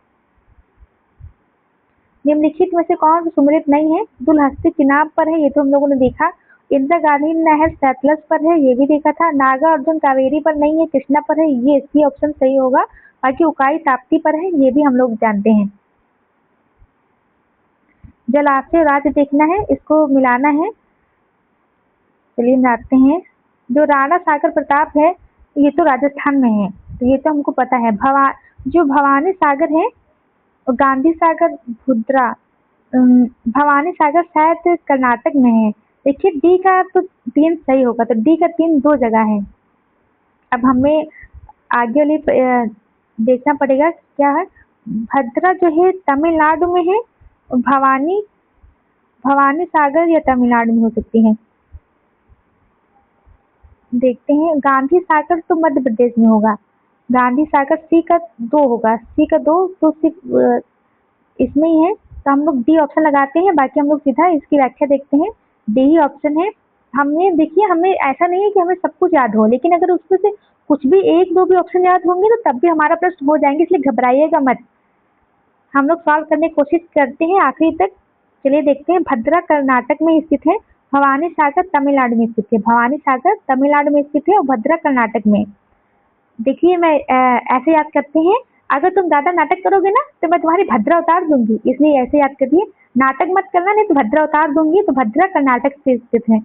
निम्नलिखित में से कौन सा सुमेलित नहीं है? दुलहस्ती चिनाब पर है, ये तो हम लोगों ने देखा। इंदिरा गांधी नहर सैतलस पर है, ये भी देखा था। नागार्जुन कावेरी पर नहीं है, कृष्णा पर है, ये सी ऑप्शन सही होगा। बाकी उकाई ताप्ती पर है, ये भी हम लोग जानते हैं। जलाशय राज्य देखना है, इसको मिलाना है। चलिए मिलाते हैं। जो राणा सागर प्रताप है ये तो राजस्थान में है, तो ये तो हमको पता है। जो भवानी सागर है और गांधी सागर भुद्रा, भवानी सागर शायद कर्नाटक में है। देखिए डी का तो 3 सही होगा, तो डी का 3 दो जगह है। अब हमें आगे वाली देखना पड़ेगा क्या है। भद्रा जो है तमिलनाडु में है और भवानी भवानी सागर या तमिलनाडु में हो सकती है। देखते हैं। गांधी सागर तो मध्य प्रदेश में होगा। गांधी सागर सी का 2 होगा, सी का 2 तो सिर्फ इसमें ही है, तो हम लोग डी ऑप्शन लगाते हैं। बाकी हम लोग सीधा इसकी व्याख्या देखते हैं। डी ही ऑप्शन है। हमने देखिए हमें ऐसा नहीं है कि हमें सब कुछ याद हो, लेकिन अगर उसमें से कुछ भी 1-2 भी ऑप्शन याद होंगे तो तब भी हमारा प्रश्न हो जाएंगे, इसलिए घबराइएगा मत। हम लोग सॉल्व करने की कोशिश करते हैं आखिरी तक। चलिए देखते हैं। भद्रा कर्नाटक में स्थित है, भवानी सागर तमिलनाडु में स्थित है। भवानी सागर तमिलनाडु में स्थित है और भद्रा कर्नाटक में। देखिए मैं ऐसे याद करते हैं। अगर तुम ज्यादा नाटक करोगे ना तो मैं तुम्हारी भद्रा उतार दूंगी, इसलिए ऐसे याद करिए। नाटक मत करना, नहीं तो भद्रा उतार दूंगी। तो भद्रा कर्नाटक से स्थित है।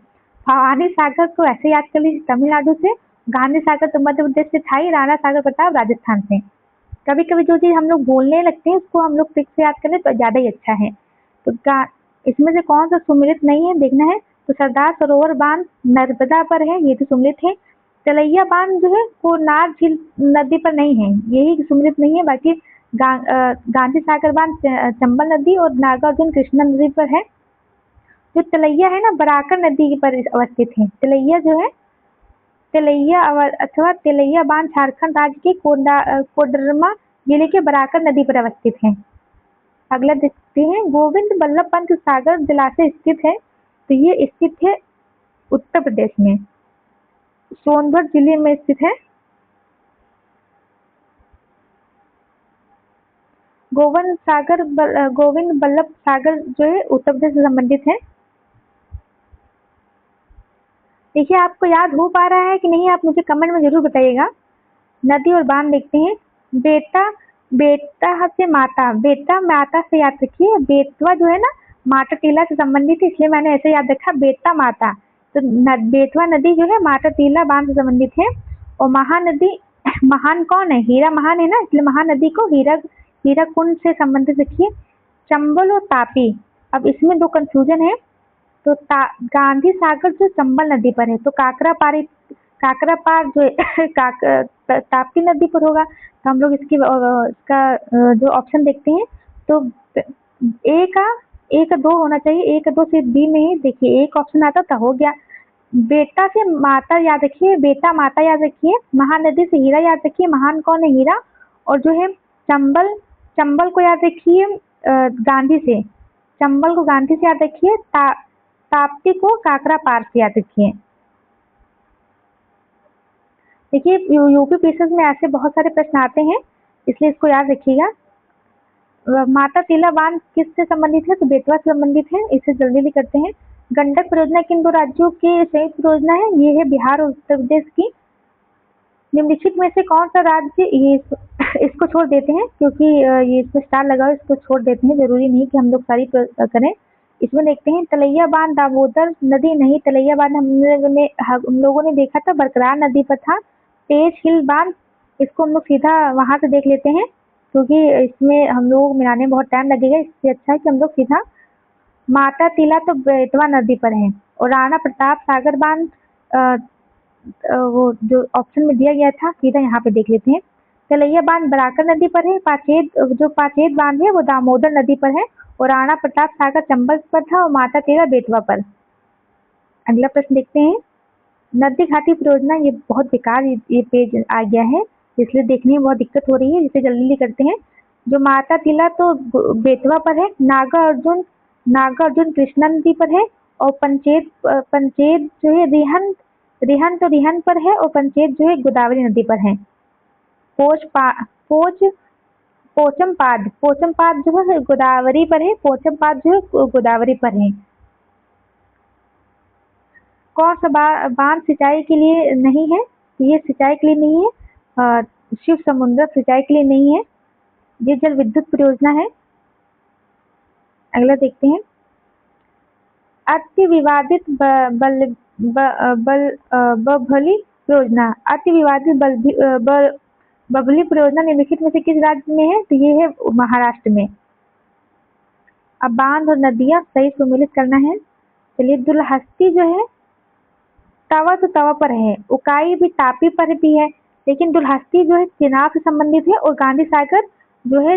भवानी सागर को ऐसे याद कर लीजिए तमिलनाडु से। गांधी सागर तो मध्य प्रदेश से था ही। राणा सागर प्रताप राजस्थान से। कभी कभी जो चीज हम लोग बोलने लगते हैं उसको हम लोग ठीक से याद कर ले तो ज्यादा ही अच्छा है। तो इसमें से कौन सा सुमेलित नहीं है देखना है। तो सरदार सरोवर बांध नर्मदा पर है, ये तो सुमेलित है। तलैया बांध जो है वो नार झील नदी पर नहीं है, यही सुमेलित नहीं है। बाकी गांधी सागर बांध चंबल नदी और नागार्जुन कृष्णा नदी पर है। जो तलैया है ना बराकर नदी पर अवस्थित है। तलैया जो है अथवा तेलैया बांध झारखंड राज्य के कोडरमा जिले के बराकर नदी पर अवस्थित है। अगला देखते हैं। गोविंद बल्लभ पंत सागर जलाशय स्थित है, तो ये स्थित है उत्तर प्रदेश में, सोनभद्र जिले में स्थित है। गोविंद बल्लभ सागर जो है उत्तर प्रदेश से संबंधित है। देखिए आपको याद हो पा रहा है कि नहीं, आप मुझे कमेंट में जरूर बताइएगा। नदी और बांध देखते हैं। बेटा से माता, बेटा माता से याद रखिए। बेतवा जो है ना माता टीला से संबंधित है, इसलिए मैंने ऐसे याद रखा बेटा माता। तो बेतवा नदी जो है माता टीला बांध से संबंधित है। और महानदी, महान कौन है? हीरा महान है ना, इसलिए महानदी को हीरा कुंड से संबंधित रखिए। चंबल और तापी, अब इसमें 2 कंफ्यूजन है। तो गांधी सागर जो चंबल नदी पर है, तो काकरा पार जो ताप्ती नदी पर होगा। तो हम लोग इसका जो ऑप्शन देखते हैं। तो ए का 2 होना चाहिए। ए का 2 सिर्फ बी में ही। देखिए एक ऑप्शन आता था, हो गया। बेटा से माता याद रखिए, बेटा माता याद रखिए। महानदी से हीरा याद रखिए, महान कौन है? हीरा। और जो है चंबल को याद रखिए गांधी से, चंबल को गांधी से याद रखिए। ताप्ती को काकरा पार से याद रखिए। देखिए यूपी पीसीएस में ऐसे बहुत सारे प्रश्न आते हैं, इसलिए इसको याद रखिएगा। माता टीला बांध किससे संबंधित है? तो बेतवा से संबंधित है। इसे जल्दी भी करते हैं। गंडक परियोजना किन 2 राज्यों की संयुक्त परियोजना है? ये है बिहार और उत्तर प्रदेश की। निम्नलिखित में से कौन सा राज्य, ये इसको छोड़ देते हैं क्योंकि ये इसमें स्टार लगा हो, इसको छोड़ देते हैं, जरूरी नहीं कि हम लोग सारी करें। इसमें देखते हैं। तलैया बांध दामोदर नदी नहीं, तलैया बांध हम लोगों ने देखा था बरकरार नदी पर था। तेज हिल बांध, इसको हम लोग सीधा वहां से देख लेते हैं क्योंकि इसमें हम लोग मिलाने में बहुत टाइम लगेगा, इससे अच्छा है कि हम लोग सीधा। माता टीला तो बेतवा नदी पर है। और राणा प्रताप सागर बांध वो जो ऑप्शन में दिया गया था सीधा यहाँ पे देख लेते हैं। तलैया बांध बराकर नदी पर है। पाचेत बांध है वो दामोदर नदी पर है। और राणा प्रताप सागर चंबल पर था और माता टीला बेतवा पर। अगला प्रश्न देखते हैं। नदी घाटी परियोजना, ये बहुत बेकार ये पेज आ गया है, इसलिए देखने में बहुत दिक्कत हो रही है, जिसे जल्दी करते हैं। जो माता टीला तो बेतवा पर है। नागार्जुन कृष्णा नदी पर है। और पंचेत जो है रिहन तो रिहन पर है, और पंचेत जो है गोदावरी नदी पर है। पोच पा पोच पोचमपाद जो है गोदावरी पर है, पोचमपाद जो है गोदावरी पर है। कौन सा बांध सिंचाई के लिए नहीं है? ये सिंचाई के लिए नहीं है। शिव समुद्र सिंचाई के लिए नहीं है, ये जल विद्युत परियोजना है। अगला देखते हैं, अति विवादित बभली परियोजना। अति विवादित बभली परियोजना निम्नलिखित में से किस राज्य में है? तो ये है महाराष्ट्र में। अब बांध और नदियां सही सुमेलित करना है। चलिए, दुलहस्ती जो है तवा तो तवा पर है, उकाई भी तापी पर भी है, लेकिन दुलहस्ती जो है चेनाब से संबंधित है, और गांधी सागर जो है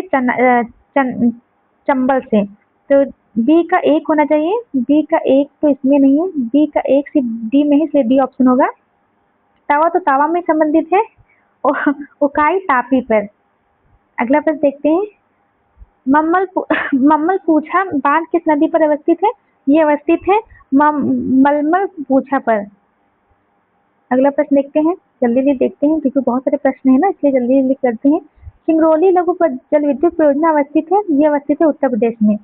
चंबल से। तो बी का एक होना चाहिए, बी का एक तो इसमें नहीं है, बी का एक सिर्फ डी में है, इसलिए डी ऑप्शन होगा। तवा तो तवा में संबंधित है, और उकाई तापी पर। अगला प्रश्न देखते हैं, मम्मल पूछा बांध किस नदी पर अवस्थित है? ये अवस्थित है मलमल पूछा पर। अगला प्रश्न देखते हैं, जल्दी जल्दी देखते हैं क्योंकि बहुत सारे प्रश्न है ना, इसलिए जल्दी जल्दी करते हैं। सिंगरौली लघु जल विद्युत परियोजना अवस्थित है, ये अवस्थित है उत्तर प्रदेश में।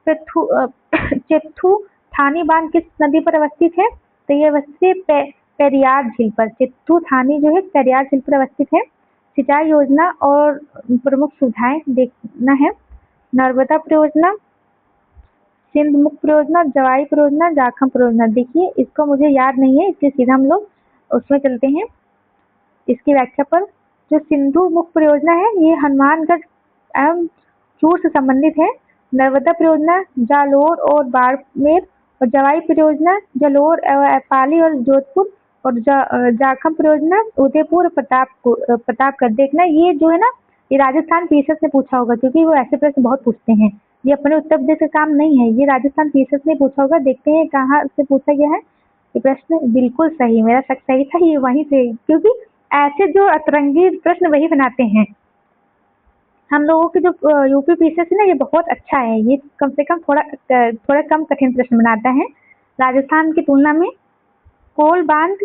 चित्थू थानी बांध किस नदी पर अवस्थित है? तो ये अवस्थित पेरियार झील पर। चित्थू थानी जो है पेरियार झील पर अवस्थित है। सिंचाई योजना और प्रमुख सुविधाएं देखना है। नर्मदा परियोजना, सिंध मुख परियोजना, जवाई परियोजना, जाखम परियोजना। देखिए, इसको मुझे याद नहीं है, इसलिए सीधा हम लोग उसमें चलते हैं इसकी व्याख्या पर। जो सिंधु मुख परियोजना है ये हनुमानगढ़ एवं चूर से संबंधित है। नर्मदा परियोजना जालोर और बाड़मेर, और जवाई परियोजना जालोर पाली और जोधपुर, और जाखम परियोजना उदयपुर प्रतापगढ़। देखना, ये जो है ना, ये राजस्थान पीएसएस ने पूछा होगा, क्योंकि वो ऐसे प्रश्न बहुत पूछते हैं। ये अपने उत्तर प्रदेश का काम नहीं है, ये राजस्थान पीएसएस ने पूछा होगा। देखते हैं कहाँ से पूछा गया है ये प्रश्न। बिल्कुल सही, मेरा शक सही था, ये वहीं से, क्योंकि ऐसे जो अतरंगी प्रश्न वही बनाते हैं। हम लोगों के जो यूपी पीएसएस है ना, ये बहुत अच्छा है, ये कम से कम थोड़ा कम कठिन प्रश्न बनाता है राजस्थान की तुलना में। कोल बांध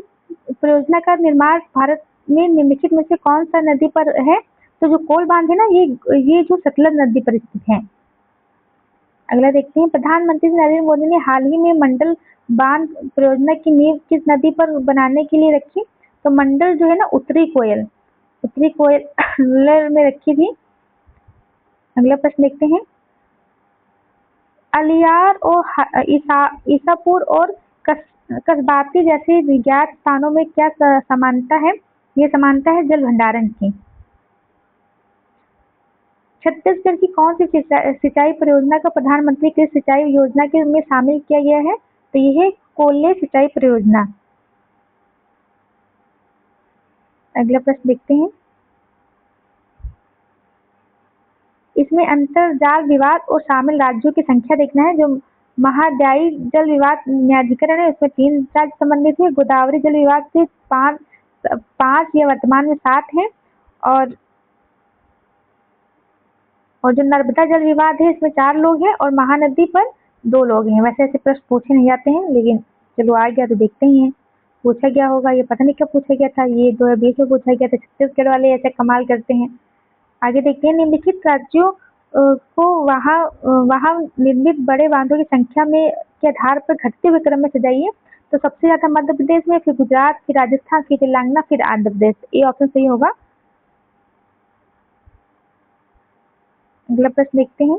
परियोजना का निर्माण भारत में निम्नलिखित में से कौन सा नदी पर है? तो जो कोल बांध है ना, ये जो सतलज नदी पर स्थित है। अगला देखते हैं, प्रधानमंत्री नरेंद्र मोदी ने हाल ही में मंडल बांध परियोजना की नींव किस नदी पर बनाने के लिए रखी? तो मंडल जो है ना, उत्तरी कोयल में रखी थी। अगला प्रश्न देखते हैं, अलियार और ईसापुर और कसबाती जैसे ज्ञात स्थानों में क्या समानता है? ये समानता है जल भंडारण की। छत्तीसगढ़ की कौन सी सिंचाई परियोजना का प्रधानमंत्री कृषि सिंचाई योजना के में शामिल किया गया है? तो यह है कोल्ले सिंचाई परियोजना। अगला प्रश्न देखते हैं, इसमें अंतरजाल विवाद और शामिल राज्यों की संख्या देखना है। जो महादायी जल विवाद न्यायाधिकरण है, उसमें 3 राज्य संबंधित है। गोदावरी जल विवाद से 5 या वर्तमान में 7 है, और जो नर्मदा जल विवाद है इसमें 4 लोग हैं, और महानदी पर 2 लोग हैं। वैसे ऐसे प्रश्न पूछे नहीं जाते हैं, लेकिन चलो आ गया तो देखते ही हैं। पूछा गया होगा, ये पता नहीं कब पूछा गया था, ये 2020 में पूछा गया था। छत्तीसगढ़ वाले ऐसे कमाल करते हैं। आगे देखते हैं, निम्नलिखित राज्यों को वहाँ निर्मित बड़े बांधों की संख्या में के आधार पर घटते हुए क्रम में सजाइए। तो सबसे ज्यादा मध्य प्रदेश में, फिर गुजरात, फिर राजस्थान, फिर तेलंगाना, फिर आंध्र प्रदेश। ये ऑप्शन सही होगा। अगला प्रश्न देखते हैं,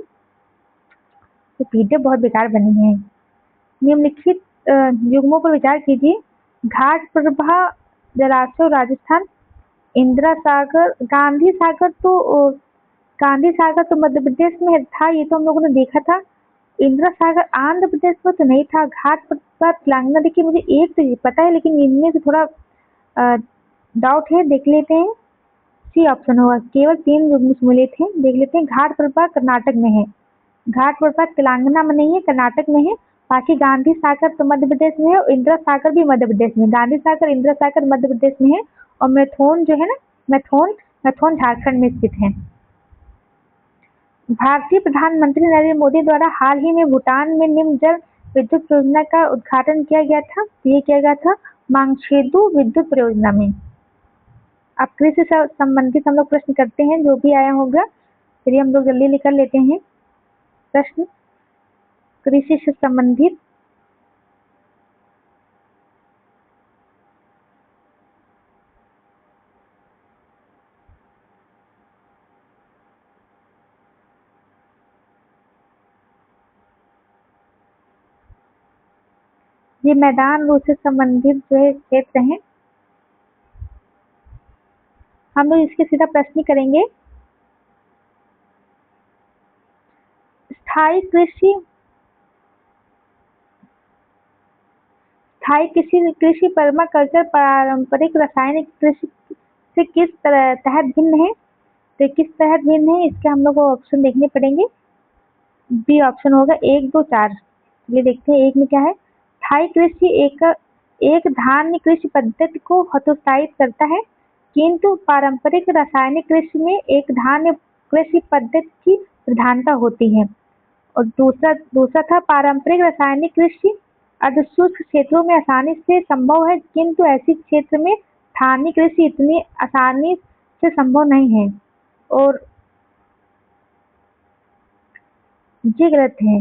तो पीडीएफ बहुत बेकार बनी है। निम्नलिखित युग्मों पर विचार कीजिए। घाट प्रभा जलाशय राजस्थान, इंदिरा सागर, गांधी सागर तो मध्य प्रदेश में था, ये तो हम लोगों ने देखा था। इंदिरा सागर आंध्र प्रदेश में तो नहीं था। घाट प्रभा तेलंगाना, देखिए मुझे एक तो ये पता है, लेकिन इनमें से थोड़ा डाउट है, देख लेते हैं। सी ऑप्शन होगा, केवल 3 युग्म सम्मिलित हैं, देख लेते हैं। घाट प्रभा कर्नाटक में है, घाट प्रभा तेलंगाना में नहीं है, कर्नाटक में है। बाकी गांधी सागर तो मध्य प्रदेश में है, और इंदिरा सागर भी मध्य प्रदेश में। गांधी सागर, इंदिरा सागर मध्य प्रदेश में है, और मैथोन जो है ना, मैथोन झारखंड में स्थित है। भारतीय प्रधानमंत्री नरेंद्र मोदी द्वारा हाल ही में भूटान में निम्न जल विद्युत परियोजना का उद्घाटन किया गया था। ये किया गया था मांगछेदु विद्युत परियोजना में। अब कृषि से संबंधित हम लोग प्रश्न करते हैं, जो भी आया होगा चलिए हम लोग जल्दी निकल लेते हैं प्रश्न कृषि से संबंधित। ये मैदान रूप से संबंधित जो है क्षेत्र है। हम लोग इसके सीधा प्रश्न करेंगे। स्थायी कृषि कृषि पर्माकल्चर पारंपरिक रासायनिक कृषि से किस तरह तहत भिन्न है? तो किस तहत भिन्न है, इसके हम लोग को ऑप्शन देखने पड़ेंगे। बी ऑप्शन होगा 1, 2, 4। ये देखते हैं एक में क्या है। स्थायी कृषि एक धान्य कृषि पद्धति को हतोत्साहित करता है, किंतु पारंपरिक रासायनिक कृषि में एक धान्य कृषि पद्धति की प्रधानता होती है। और दूसरा था पारंपरिक रासायनिक कृषि अर्धशुष्क क्षेत्रों में आसानी से संभव है, किंतु ऐसी क्षेत्र में स्थानीय कृषि इतनी आसानी से संभव नहीं है। और ये गलत है,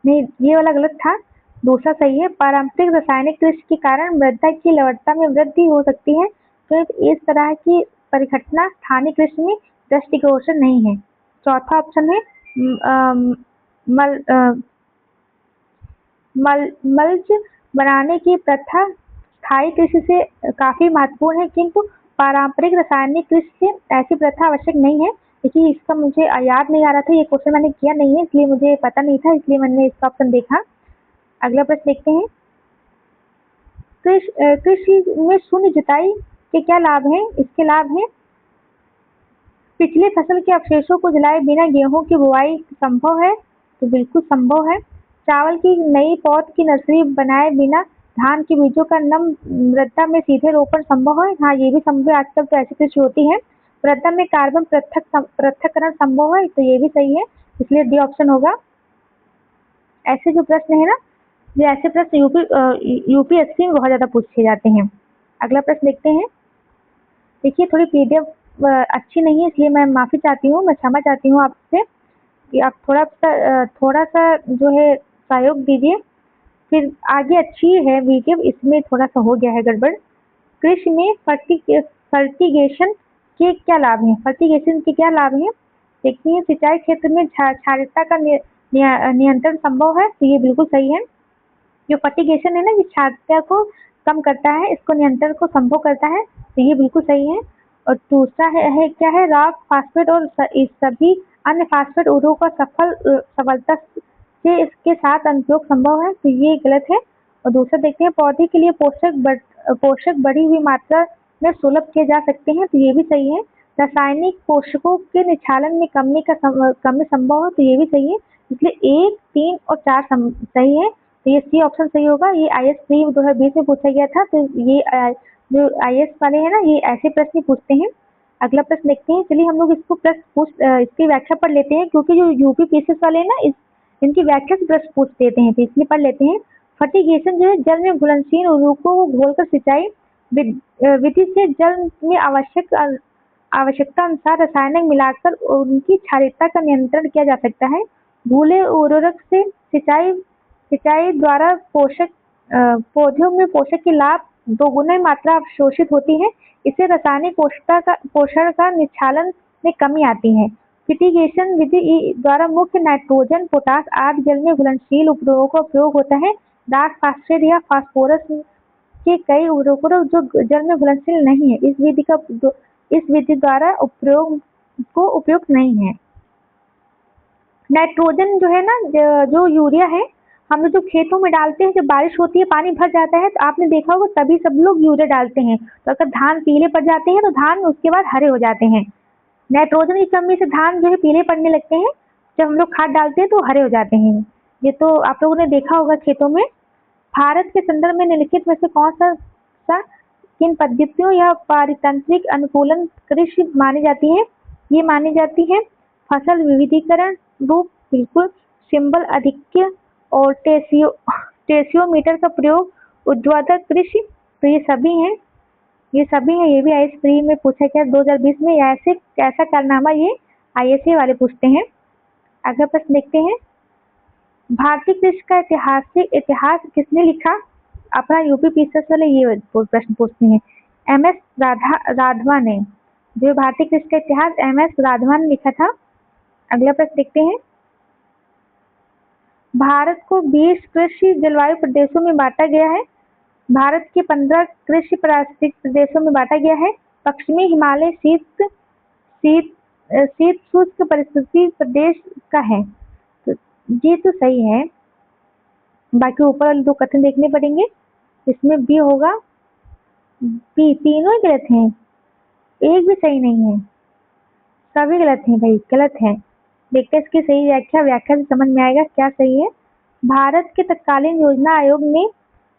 नहीं ये वाला गलत था, दूसरा सही है। पारंपरिक रासायनिक कृषि के कारण मृदा की लवणता में वृद्धि हो सकती है, तो इस तरह की परिघटना स्थानीय कृषि में दृष्टिगोचर नहीं है। चौथा ऑप्शन है मल मल्च बनाने की प्रथा स्थायी कृषि से काफी महत्वपूर्ण है, किंतु पारंपरिक रासायनिक कृषि से ऐसी प्रथा आवश्यक नहीं है। देखिए इसका मुझे याद नहीं आ रहा था, ये क्वेश्चन मैंने किया नहीं है इसलिए मुझे पता नहीं था, इसलिए मैंने इसका ऑप्शन देखा। अगला प्रश्न देखते हैं। कृषि में शून्य जुताई के क्या लाभ हैं? इसके लाभ हैं पिछले फसल के अवशेषों को जलाए बिना गेहूं की बुवाई संभव है, तो बिल्कुल संभव है। चावल की नई पौध की नर्सरी बनाए बिना धान के बीजों का नम मृदा में सीधे रोपण संभव है। हाँ ये भी संभव है, आजकल तो ऐसी कृषि होती है। मृदा में कार्बन पृथक्करण संभव है, तो ये भी सही है, इसलिए डी ऑप्शन होगा। ऐसे जो प्रश्न है ना, ये ऐसे प्रश्न यूपीएससी में बहुत ज्यादा पूछे जाते हैं। अगला प्रश्न देखते हैं। देखिए थोड़ी पीडीएफ अच्छी नहीं है, इसलिए मैं माफी चाहती हूँ, मैं क्षमा चाहती हूँ आपसे कि आप थोड़ा सा जो है सहयोग दीजिए। फिर आगे अच्छी है वीडियो, इसमें थोड़ा सा हो गया है गड़बड़। कृषि में फर्टिगेशन के क्या लाभ हैं? फर्टिगेशन के क्या लाभ हैं देखते हैं। सिंचाई क्षेत्र में क्षारीयता का नियंत्रण संभव है, तो ये बिल्कुल सही है। जो फर्टिगेशन है ना, ये क्षारीयता को कम करता है, इसको नियंत्रण को संभव करता है, तो ये बिल्कुल सही है। और दूसरा है क्या है, रॉक फास्फेट और इस सभी अन्य फास्फेट उर्वरकों का सफलता से इसके साथ अनुप्रयोग संभव है, तो ये गलत है। और दूसरा देखते हैं पौधे के लिए पोषक बढ़ी हुई मात्रा में सुलभ किए जा सकते हैं, तो ये भी सही है। रासायनिक पोषकों के निक्षालन में कमी संभव है, तो ये भी सही है। इसलिए 1, 3 और 4 सही है, तो ये सी ऑप्शन सही होगा। ये IAS प्री 2020 में पूछा गया था, तो ये जो IAS वाले हैं ना, ये ऐसे प्रश्न पूछते हैं। अगला प्रश्न देखते हैं। चलिए हम लोग इसकी व्याख्या पढ़ लेते हैं, क्योंकि जो यूपी पीसीएस वाले हैं ना, इनकी व्याख्या से प्रश्न पूछ देते हैं, तो इसलिए पढ़ लेते हैं। फर्टिगेशन जो है जल में घुलनशील उर्वरकों को घोलकर सिंचाई विधि से जल में आवश्यकता अनुसार रासायनिक मिलाकर उनकी क्षारीयता का नियंत्रण किया जा सकता है। घुले उर्वरक से सिंचाई द्वारा पौधों में पोषक की लाभ दोगुना मात्रा अवशोषित होती है। इससे रासायनिक पोषण का निक्षालन में कमी आती है। फर्टिगेशन विधि द्वारा मुख्य नाइट्रोजन, पोटास आदि जल में घुलनशील उर्वरकों का प्रयोग होता है। डार्क फास्फेट या फास्फोरस के कई उर्वरकों जो जल में घुलनशील नहीं है, इस विधि द्वारा उपयुक्त नहीं है। नाइट्रोजन जो है ना, जो यूरिया है, हम लोग जो खेतों में डालते हैं, जब बारिश होती है पानी भर जाता है, तो आपने देखा होगा तभी सब लोग यूरिया डालते हैं। तो अगर धान पीले पड़ जाते हैं तो धान उसके बाद हरे हो जाते हैं। नाइट्रोजन की कमी से धान जो है पीले पड़ने लगते हैं, जब हम लोग खाद डालते हैं तो हरे हो जाते हैं। ये तो आप लोगों ने देखा होगा खेतों में। भारत के संदर्भ में निम्नलिखित में से कौन सा किन पद्धतियों या पारितंत्रिक अनुकूलन कृषि मानी जाती है? ये मानी जाती है फसल विविधीकरण रूप बिल्कुल, सिंबल अधिक्य और टेसियोमीटर का प्रयोग, ऊर्ध्वाधर कृषि, तो ये सभी हैं, ये भी आईएएस प्री में पूछा गया 2020 में, ऐसे कैसा कारनामा, ये आईएएस वाले पूछते हैं। अगला प्रश्न देखते हैं, भारतीय कृषि का ऐतिहासिक इतिहास किसने लिखा? अपना यूपी पीसीएस वाले ये प्रश्न पूछते हैं। एमएस राधवा ने, जो भारतीय कृषि का इतिहास एमएस राधवा ने लिखा था। अगला प्रश्न देखते हैं, भारत को 20 कृषि जलवायु प्रदेशों में बांटा गया है। भारत के 15 कृषि पारिस्थितिक प्रदेशों में बांटा गया है। पश्चिमी हिमालय शीत शुष्क परिस्थिति प्रदेश का है, तो ये तो सही है। बाकी ऊपर वाले दो कथन देखने पड़ेंगे, इसमें बी होगा। बी, तीनों ही गलत हैं, एक भी सही नहीं है, सभी गलत हैं भाई, गलत है। देखते हैं इसकी सही व्याख्या से समझ में आएगा क्या सही है। भारत के तत्कालीन योजना आयोग ने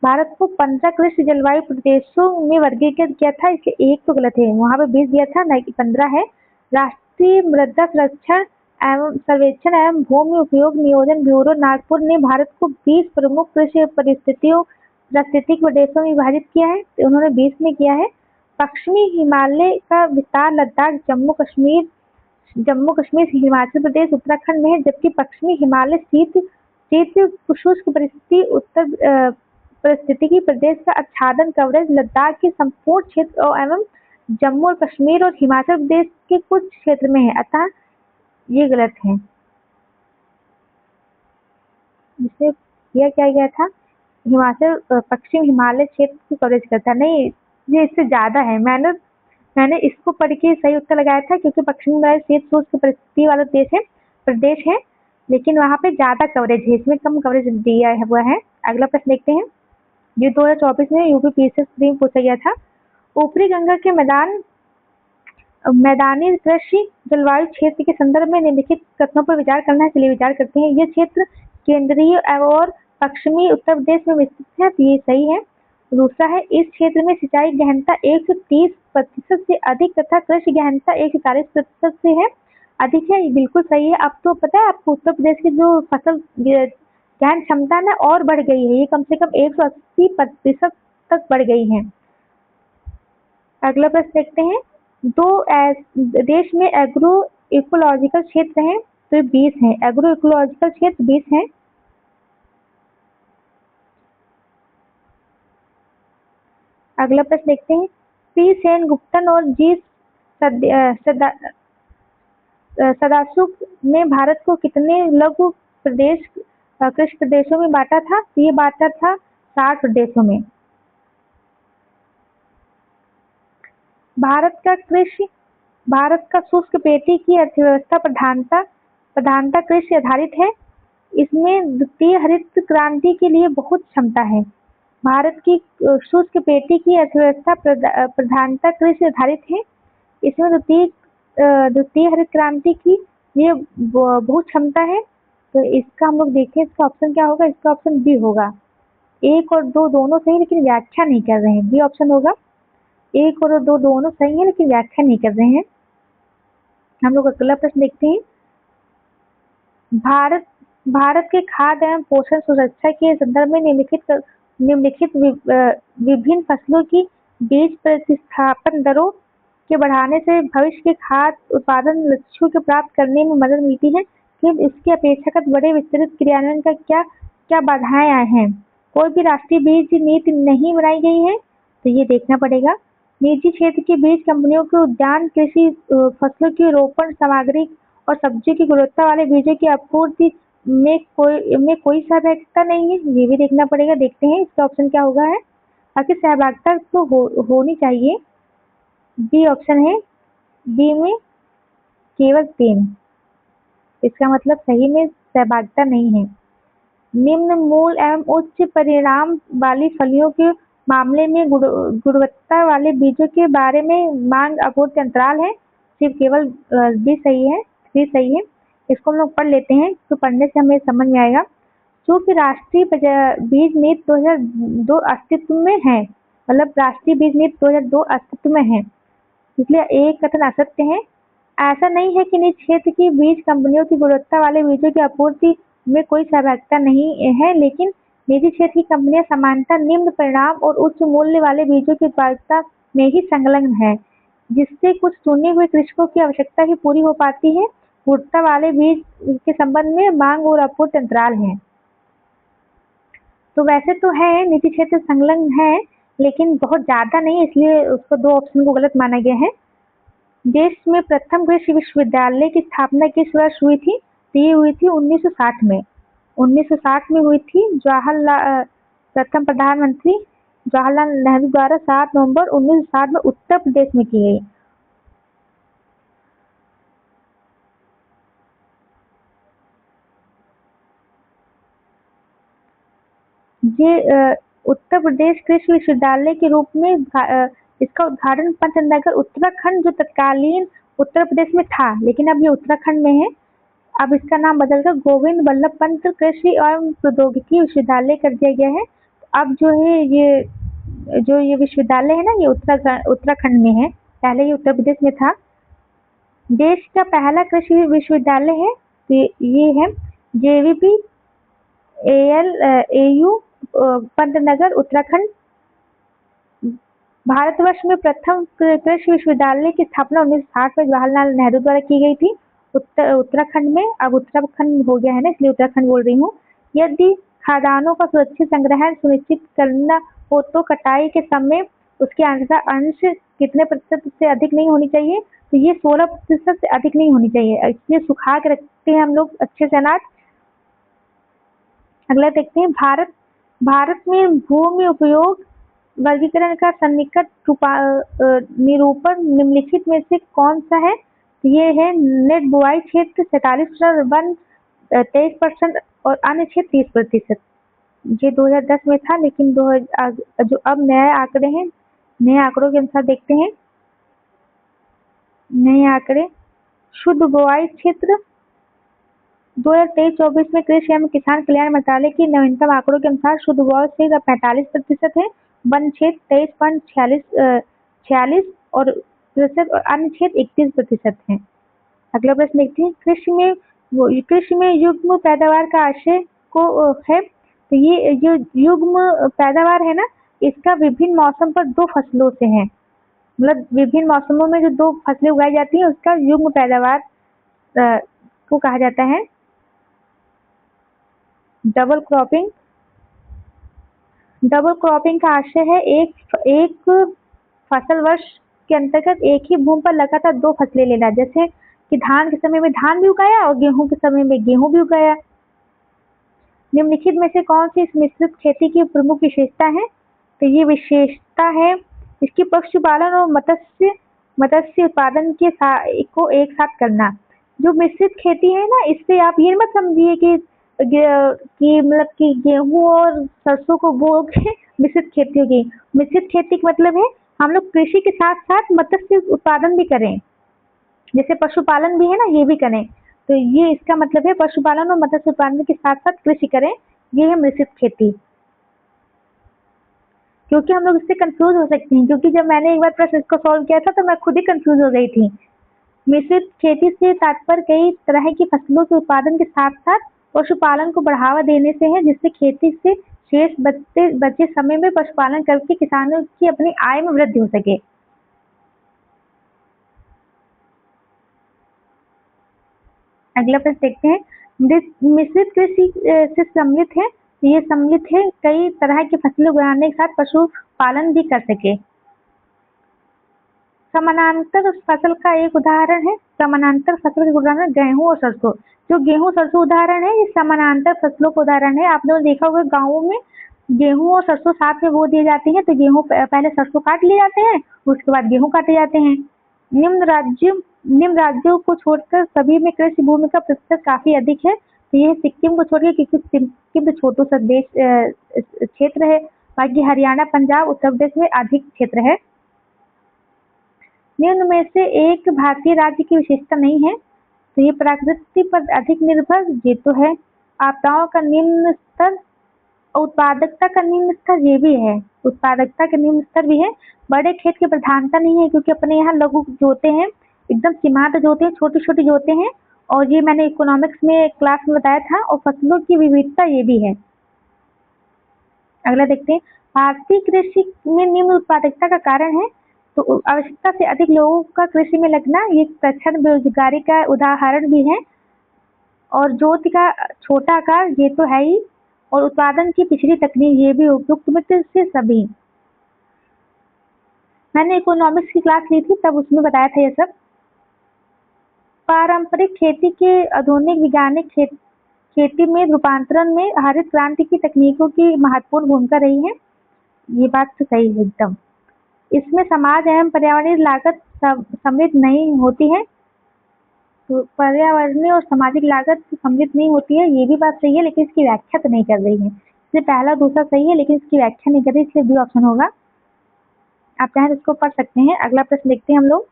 भारत को 15 कृषि जलवायु प्रदेशों में वर्गीकृत किया था, इसलिए एक तो गलत है, वहां पे 20 दिया था, ना कि 15 है। राष्ट्रीय मृदा संरक्षण एवं सर्वेक्षण एवं भूमि उपयोग नियोजन ब्यूरो नागपुर ने भारत को 20 प्रमुख कृषि पारिस्थितिक प्रदेशों में विभाजित किया है, तो उन्होंने 20 में किया है। पश्चिमी हिमालय का विस्तार लद्दाख, जम्मू कश्मीर, हिमाचल प्रदेश, उत्तराखंड में है, जबकि पश्चिमी हिमालय शीत शुष्क परिस्थितिकी प्रदेश का आच्छादन कवरेज लद्दाख के संपूर्ण क्षेत्र एवं जम्मू और कश्मीर और हिमाचल प्रदेश के कुछ क्षेत्र में है, अतः ये गलत है। जिसे किया क्या गया था, पश्चिम हिमालय क्षेत्र की कवरेज करता, नहीं ये इससे ज्यादा है। मैंने इसको पढ़ के सही उत्तर लगाया था, क्योंकि पश्चिम हिमालय शीत शुष्क परिस्थिति वाला प्रदेश है, लेकिन वहाँ पे ज्यादा कवरेज है, इसमें कम कवरेज दिया हुआ है। अगला प्रश्न देखते हैं, ये 2024 में यूपी पीसीएस में पूछा गया था। ऊपरी गंगा के मैदानी कृषि जलवायु क्षेत्र के संदर्भ में निम्नलिखित कथनों पर विचार करना है, चलिए विचार करते हैं। ये क्षेत्र केंद्रीय और पश्चिमी उत्तर प्रदेश में विस्तृत है, तो ये सही है। दूसरा है, इस क्षेत्र में सिंचाई गहनता 130% से अधिक तथा कृषि गहनता 140% से है अधिक है, ये बिल्कुल सही है। अब तो पता है आपको, उत्तर प्रदेश की जो फसल गहन क्षमता ना और बढ़ गई है, ये कम से कम 180% तक बढ़ गई है। अगला प्रश्न देखते हैं, देश में एग्रो इकोलॉजिकल क्षेत्र हैं, तो 20 है, एग्रो इकोलॉजिकल क्षेत्र 20 है। अगला प्रश्न देखते हैं, पी सेनगुप्तन और जी सदाशुक ने भारत को कितने लघु कृषि प्रदेशों में बांटा था? तो ये बांटा था 60 प्रदेशों में। भारत का शुष्क पेटी की अर्थव्यवस्था प्रधानता कृषि आधारित है। इसमें द्वितीय हरित क्रांति के लिए बहुत क्षमता है। भारत की शुष्क पेटी की अर्थव्यवस्था प्रधानता कृषि आधारित है। इसमें द्वितीय हरित क्रांति की ये बहुत क्षमता है। तो इसका हम लोग देखें, इसका ऑप्शन क्या होगा? इसका ऑप्शन बी होगा। 1 और 2 दोनों सही, लेकिन व्याख्या नहीं कर रहे हैं। बी ऑप्शन होगा। 1 और 2 दोनों सही है, लेकिन व्याख्या नहीं कर रहे हैं। हम लोग अगला प्रश्न देखते हैं, भारत के खाद्य एवं पोषण सुरक्षा के संदर्भ में निम्नलिखित विभिन्न फसलों की बीज प्रतिस्थापन दरों के बढ़ाने से भविष्य के खाद्य उत्पादन लक्ष्यों को प्राप्त करने में मदद मिलती है, लेकिन इसकी अपेक्षाकृत बड़े विस्तृत क्रियान्वयन का क्या बाधाएं आए हैं? कोई भी राष्ट्रीय बीज नीति नहीं बनाई गई है, तो ये देखना पड़ेगा। निजी क्षेत्र की बीज कंपनियों को उद्यान कृषि फसलों की रोपण सामग्री और सब्जियों की गुणवत्ता वाले बीजों की आपूर्ति में कोई सहभागिता नहीं है, ये भी देखना पड़ेगा। देखते हैं इसका ऑप्शन क्या होगा है। बाकी सहभागिता तो होनी चाहिए। बी ऑप्शन है, बी में केवल 3, इसका मतलब सही में सहभागिता नहीं है। निम्न मूल एवं उच्च परिणाम वाली फलियों के मामले में गुणवत्ता वाले बीजों के बारे में मांग आपूर्ति अंतराल है, सिर्फ केवल बी सही है, सी सही है। इसको हम लोग पढ़ लेते हैं, तो पढ़ने से हमें समझ में आएगा। क्योंकि राष्ट्रीय बीज नीति 2002 अस्तित्व में है, मतलब राष्ट्रीय बीज नीति 2002 अस्तित्व में है, इसलिए एक कथन असत्य है। ऐसा नहीं है कि निजी क्षेत्र की बीज कंपनियों की गुणवत्ता वाले बीजों की आपूर्ति में कोई सहभागिता नहीं है, लेकिन निजी क्षेत्र की कंपनियां सामान्यतः निम्न परिणाम और उच्च मूल्य वाले बीजों की उत्पादकता में ही संलग्न है, जिससे कुछ चुने हुए कृषकों की आवश्यकता ही पूरी हो पाती है। गुणवत्ता वाले बीज के संबंध में मांग और आपूर्ति अंतराल है। तो वैसे तो है निजी क्षेत्र संलग्न है, लेकिन बहुत ज्यादा नहीं, इसलिए उसको 2 ऑप्शन को गलत माना गया है। देश में प्रथम कृषि विश्वविद्यालय की स्थापना किस वर्ष हुई थी? तो ये हुई थी 1960 में। 1960 में हुई थी। प्रथम प्रधानमंत्री जवाहरलाल नेहरू द्वारा 7 नवंबर 1960 में उत्तर प्रदेश में की गई। ये उत्तर प्रदेश कृषि विश्वविद्यालय के रूप में इसका उद्घाटन पंतनगर उत्तराखंड, जो तत्कालीन उत्तर प्रदेश में था, लेकिन अब ये उत्तराखंड में है। अब इसका नाम बदलकर गोविंद बल्लभ पंत कृषि एवं प्रौद्योगिकी विश्वविद्यालय कर दिया गया है। अब ये विश्वविद्यालय है ना, ये उत्तराखंड में है। पहले ये उत्तर प्रदेश में था। देश का पहला कृषि विश्वविद्यालय है, ये है जेवीपी ALAU पंतनगर उत्तराखंड। भारतवर्ष में प्रथम कृषि विश्वविद्यालय की स्थापना 1960 में जवाहरलाल नेहरू द्वारा की गई थी, उत्तराखंड में। अब उत्तराखंड हो गया है ना, इसलिए उत्तराखंड बोल रही हूँ। यदि खाद्यान्नों का सुरक्षित संग्रहण सुनिश्चित करना हो तो कटाई के समय उसकी आर्द्रता अंश कितने प्रतिशत से अधिक नहीं होनी चाहिए? तो ये 16% से अधिक नहीं होनी चाहिए, इसलिए सुखा के रखते हैं हम लोग अच्छे से अनाज। अगला देखते हैं, भारत में भूमि उपयोग वर्गीकरण का सन्निकट निरूपण निम्नलिखित में से कौन सा है? ये है नेट बुआई क्षेत्र 47%, वन 23% और अन्य क्षेत्र 30%। ये 2010 में था, लेकिन जो अब नए आंकड़े हैं, नए आंकड़ों के अनुसार देखते हैं। नए आंकड़े, शुद्ध बुआई क्षेत्र 2023-24 में कृषि एवं किसान कल्याण मंत्रालय की नवीनतम आंकड़ों के अनुसार शुद्ध बुआई क्षेत्र 45% है, वन क्षेत्र 23.46 और अन्य क्षेत्र 31% है। अगला प्रश्न देखते हैं, कृषि में युग्म पैदावार का आशय को है। तो ये जो युग्म पैदावार है ना, इसका विभिन्न मौसम पर 2 फसलों से है, मतलब विभिन्न मौसमों में जो 2 फसलें उगाई जाती हैं उसका युग्म पैदावार को कहा जाता है। डबल क्रॉपिंग का आशय है एक फसल वर्ष के अंतर्गत एक ही भूमि पर लगातार 2 फसलें लेना, जैसे कि धान के समय में धान भी उगाया और गेहूं के समय में गेहूं भी उगाया। निम्नलिखित में से कौन सी इस मिश्रित खेती की प्रमुख विशेषता है? तो ये विशेषता है इसकी पशुपालन और मत्स्य उत्पादन को एक साथ करना। जो मिश्रित खेती है ना, इससे आप ये मत समझिए कि मतलब कि गेहूं और सरसों को बो के मिश्रित खेती होगी। मिश्रित खेती का मतलब है हम लोग कृषि के साथ साथ मत्स्य उत्पादन भी करें, जैसे पशुपालन भी है ना, ये भी करें। तो ये इसका मतलब है पशुपालन और मत्स्य उत्पादन के साथ साथ कृषि करें, ये है मिश्रित खेती। क्योंकि हम लोग इससे कंफ्यूज हो सकते हैं, क्योंकि जब मैंने एक बार प्रश्न इसको सॉल्व किया था तो मैं खुद ही कंफ्यूज हो गई थी। मिश्रित खेती से तात्पर्य कई तरह की फसलों के उत्पादन के साथ साथ पशुपालन को बढ़ावा देने से है, जिससे खेती से शेष बचे समय में पशुपालन करके किसानों की अपनी आय में वृद्धि हो सके। अगला प्रश्न देखते हैं, मिश्रित कृषि से सम्मिलित है। ये सम्मिलित है कई तरह की फसलें उगाने के साथ पशुपालन भी कर सके। समानांतर फसल का एक उदाहरण है, समानांतर फसल का उदाहरण गेहूं और सरसों। जो गेहूं सरसों उदाहरण है, ये समानांतर फसलों का उदाहरण है। आपने देखा होगा गाँवों में गेहूं और सरसों साथ में बो दिए जाते हैं, तो गेहूं पहले सरसों काट लिए जाते हैं, उसके बाद गेहूं काटे जाते हैं। निम्न राज्यों को छोड़कर सभी में कृषि भूमि का प्रतिशत काफी अधिक है। तो ये सिक्किम को छोड़कर, क्योंकि सिक्किम तो छोटू सा देश क्षेत्र है, बाकी हरियाणा, पंजाब, उत्तर प्रदेश में अधिक क्षेत्र है। निम्न में से एक भारतीय राज्य की विशेषता नहीं है। तो ये प्रकृति पर अधिक निर्भर, ये तो है। आपदाओं का निम्न स्तर, उत्पादकता का निम्न स्तर, ये भी है। उत्पादकता का निम्न स्तर भी है। बड़े खेत की प्रधानता नहीं है, क्योंकि अपने यहाँ लघु जोते हैं, एकदम सीमांत जो होते हैं, छोटी-छोटी जो होते हैं, और ये मैंने इकोनॉमिक्स में क्लास में बताया था, और फसलों की विविधता ये भी है। अगला देखते हैं, भारतीय कृषि में निम्न उत्पादकता का कारण है। तो आवश्यकता से अधिक लोगों का कृषि में लगना ये तत्क्षण बेरोजगारी का उदाहरण भी है। और जोत का छोटा आकार ये तो है ही, और उत्पादन की पिछली तकनीक ये भी उपयुक्त मित्र से सभी। मैंने इकोनॉमिक्स की क्लास ली थी, तब उसमें बताया था ये सब। पारंपरिक खेती के आधुनिक वैज्ञानिक खेती में रूपांतरण में हरित क्रांति की तकनीकों की महत्वपूर्ण भूमिका रही है। ये बात तो सही है एकदम। इसमें समाज एवं पर्यावरणीय लागत सम्मिलित नहीं होती है। तो पर्यावरणीय और सामाजिक लागत सम्मिलित नहीं होती है, ये भी बात सही है, लेकिन इसकी व्याख्या तो नहीं कर रही है। इसलिए पहला दूसरा सही है, लेकिन इसकी व्याख्या नहीं कर रही, इसलिए बी ऑप्शन होगा। आप चाहें तो इसको पढ़ सकते हैं। अगला प्रश्न देखते हैं हम लोग।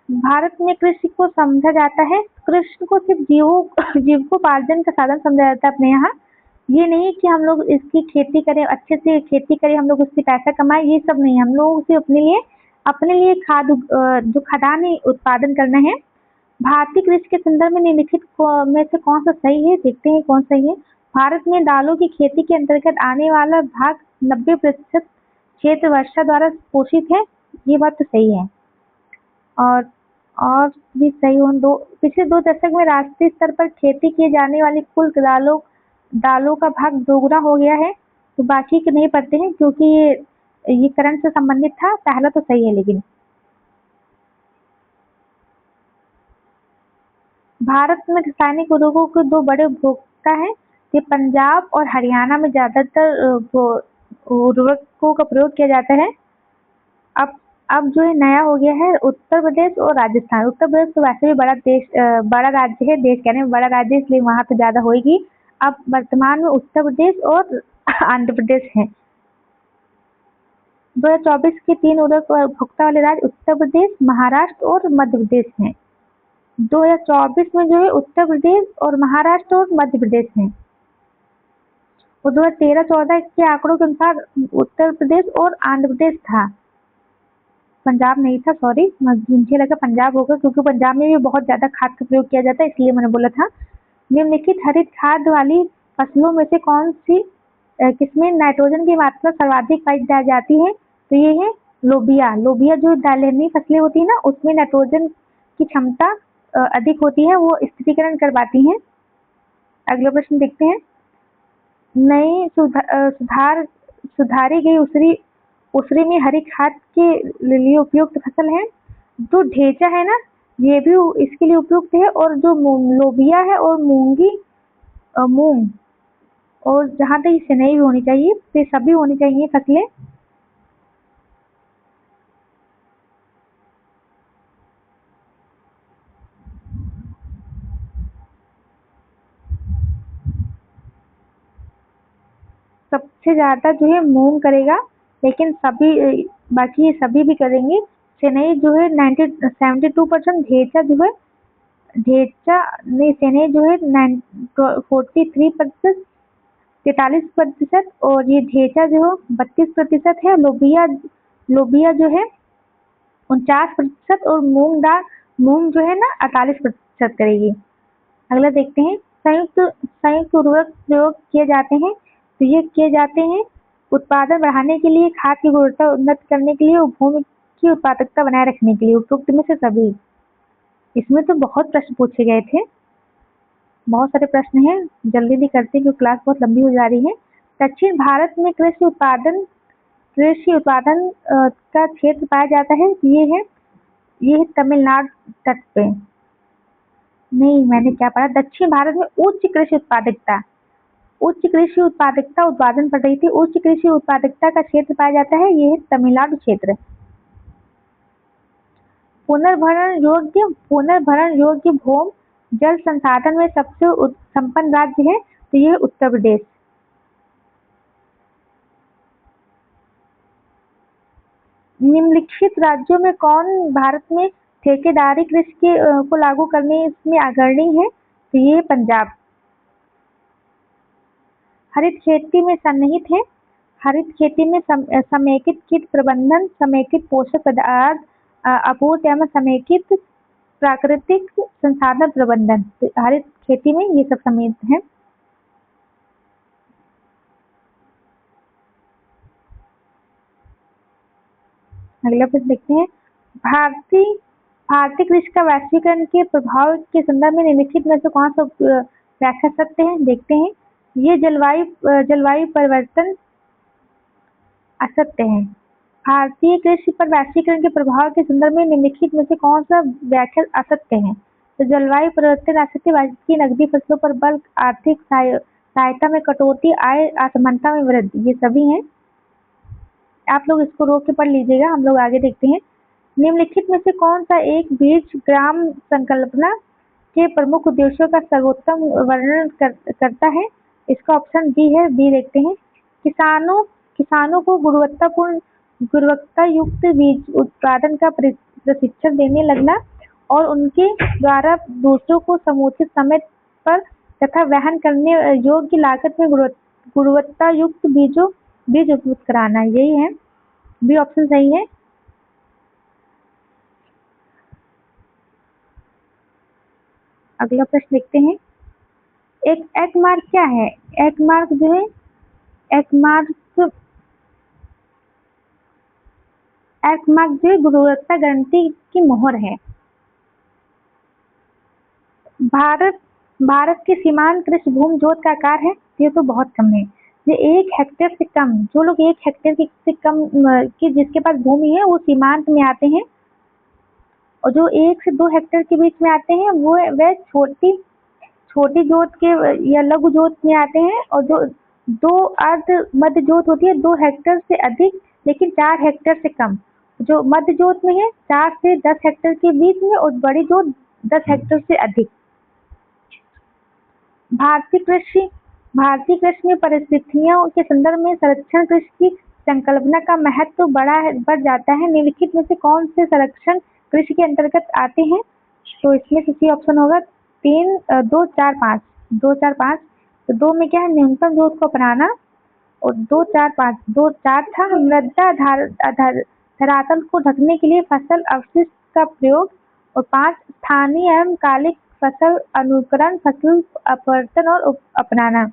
भारत में कृषि को समझा जाता है, कृषि को सिर्फ जीविकोपार्जन का साधन समझा जाता है अपने यहाँ। ये नहीं कि हम लोग इसकी खेती करें, अच्छे से खेती करें, हम लोग उससे पैसा कमाएं, ये सब नहीं। हम लोग उसे अपने लिए जो खाद्यान्न उत्पादन करना है। भारतीय कृषि के संदर्भ में निम्नलिखित में से कौन सा सही है, देखते हैं कौन सही है। भारत में दालों की खेती के अंतर्गत आने वाला भाग 90% क्षेत्र वर्षा द्वारा पोषित है। ये बात तो सही है। और भी सही हो, पिछले 2 दशक में राष्ट्रीय स्तर पर खेती किए जाने वाली कुल दालों का भाग दोगुना हो गया है। तो बाकी के नहीं पढ़ते हैं, क्योंकि ये करंट से संबंधित था। पहला तो सही है, लेकिन भारत में रासायनिक उर्वरकों के 2 बड़े उपभोक्ता हैं। ये पंजाब और हरियाणा में ज्यादातर उर्वरकों का प्रयोग किया जाता है। अब जो है नया हो गया है उत्तर प्रदेश और राजस्थान। उत्तर प्रदेश तो वैसे भी बड़ा राज्य है, देश कहने में बड़ा राज्य, इसलिए वहां तो ज्यादा होगी। अब वर्तमान में उत्तर प्रदेश और आंध्र प्रदेश है। 2024 के 3 उर्वरक उपभोक्ता वाले राज्य उत्तर प्रदेश, महाराष्ट्र और मध्य प्रदेश हैं। 2024 में जो है उत्तर प्रदेश और महाराष्ट्र और मध्य प्रदेश हैं। और 2013-14 के आंकड़ों के अनुसार उत्तर प्रदेश और आंध्र प्रदेश था, पंजाब नहीं था। सॉरी, मुझे लगा पंजाब होगा, क्योंकि पंजाब में भी बहुत ज्यादा खाद का प्रयोग किया जाता है, इसलिए मैंने बोला था। निम्नलिखित हरित खाद वाली फसलों में से कौन सी किसमें नाइट्रोजन की मात्रा सर्वाधिक पाई जाती है? तो ये है लोबिया। लोबिया जो दलहनी फसलें होती है ना, उसमें नाइट्रोजन की क्षमता अधिक होती है, वो स्थिरीकरण करवाती है। अगला प्रश्न देखते हैं। नई सुधारी गई उसरी में हरी खाद के लिए उपयुक्त फसल है। जो ढेंचा है ना, ये भी इसके लिए उपयुक्त है। और जो लोबिया है और मूंग, और जहाँ तक शनई भी होनी चाहिए, तो सभी होनी चाहिए फसलें। सबसे ज्यादा जो है मूंग करेगा, लेकिन बाकी सभी भी करेंगे। चेन्नई जो है 72%, चेन्नई जो है 43%, 43%, और ये ढेंचा जो है 32% है। लोबिया जो है 49%, और मूंग जो है ना 48% करेगी। अगला देखते हैं। संयुक्त उर्वरक प्रयोग किए जाते हैं। तो ये किए जाते हैं उत्पादन बढ़ाने के लिए, खाद की गुणवत्ता उन्नत करने के लिए और भूमि की उत्पादकता बनाए रखने के लिए। उपयुक्त में से सभी। इसमें तो बहुत प्रश्न पूछे गए थे, बहुत सारे प्रश्न हैं। जल्दी भी करते हैं, क्योंकि क्लास बहुत लंबी हो जा रही है। दक्षिण भारत में कृषि उत्पादन का क्षेत्र पाया जाता है। ये है तमिलनाडु तट पे। नहीं, मैंने क्या पढ़ा, दक्षिण भारत में उच्च कृषि उत्पादकता उत्पादन पढ़ रही थी। उच्च कृषि उत्पादकता का क्षेत्र पाया जाता है, ये है तमिलनाडु क्षेत्र। पुनर्भरण योग्य भूमि जल संसाधन में सबसे संपन्न राज्य है, तो ये है उत्तर प्रदेश। निम्नलिखित राज्यों में कौन भारत में ठेकेदारी कृषि को लागू करने में अग्रणी है? तो ये है पंजाब। हरित खेती में सन्निहित है। हरित खेती में समेकित कीट प्रबंधन, समेकित पोषक पदार्थ आपूर्ति एवं समेकित प्राकृतिक संसाधन प्रबंधन। तो हरित खेती में ये सब सम्मिलित है। अगला प्रश्न देखते हैं, भारतीय कृषि का वैश्वीकरण के प्रभाव के संदर्भ में निम्नलिखित में से कौन सा व्याख्या सकते हैं। देखते हैं, ये जलवायु परिवर्तन असत्य है। भारतीय कृषि पर वैश्वीकरण के प्रभाव के संदर्भ में निम्नलिखित में से कौन सा व्याख्या असत्य है। तो जलवायु परिवर्तन असत्य, वाणिज्य की नकदी फसलों पर बल्क, आर्थिक सहायता में कटौती, आय असमानता में वृद्धि, ये सभी हैं। आप लोग इसको रोक के पढ़ लीजिएगा। हम लोग आगे देखते हैं, निम्नलिखित में से कौन सा एक बीज ग्राम संकल्पना के प्रमुख उद्देश्यों का सर्वोत्तम वर्णन करता है। इसका ऑप्शन बी है। बी देखते हैं, किसानों को गुणवत्ता युक्त बीज उत्पादन का प्रशिक्षण देने लगना और उनके द्वारा दूसरों को समुचित समय पर तथा वहन करने योग्य लागत में गुणवत्ता युक्त बीज उपलब्ध कराना, यही है। बी ऑप्शन सही है। अगला प्रश्न देखते हैं, एक एग मार्क क्या है। एग मार्क जो है, एग मार्क जो गुणवत्ता गारंटी की मोहर है। भारत की सीमांत कृषि भूमि जोत का आकार है, ये तो बहुत कम है। ये 1 हेक्टेयर से कम, जो लोग 1 हेक्टेयर से कम की जिसके पास भूमि है वो सीमांत में आते हैं, और जो 1 से 2 हेक्टेयर के बीच में आते हैं वो वे छोटी जोत के या लघु जोत में आते हैं, और जो 2 अर्ध मध्य जोत होती है 2 हेक्टेयर से अधिक लेकिन 4 हेक्टेयर से कम। जो मध्य जोत में है 4 से 10 हेक्टेयर के बीच में, और बड़ी जोत 10 हेक्टेयर से अधिक। भारतीय कृषि में परिस्थितियों के संदर्भ में संरक्षण कृषि की संकल्पना का महत्व बढ़ जाता है। निम्नलिखित में से कौन से संरक्षण कृषि के अंतर्गत आते हैं। तो इसमें सी ऑप्शन होगा 3, 2, 4, 5। 2, 4, 5। तो 2 में क्या है, न्यूनतम जोत को अपनाना, और 2, 4, 5। 2, 4 था मृदा धरातल को ढकने के लिए फसल अवशिष्ट का प्रयोग, और 5 स्थानीय एवं कालिक फसल अनुकरण, फसल अपवर्तन और अपनाना।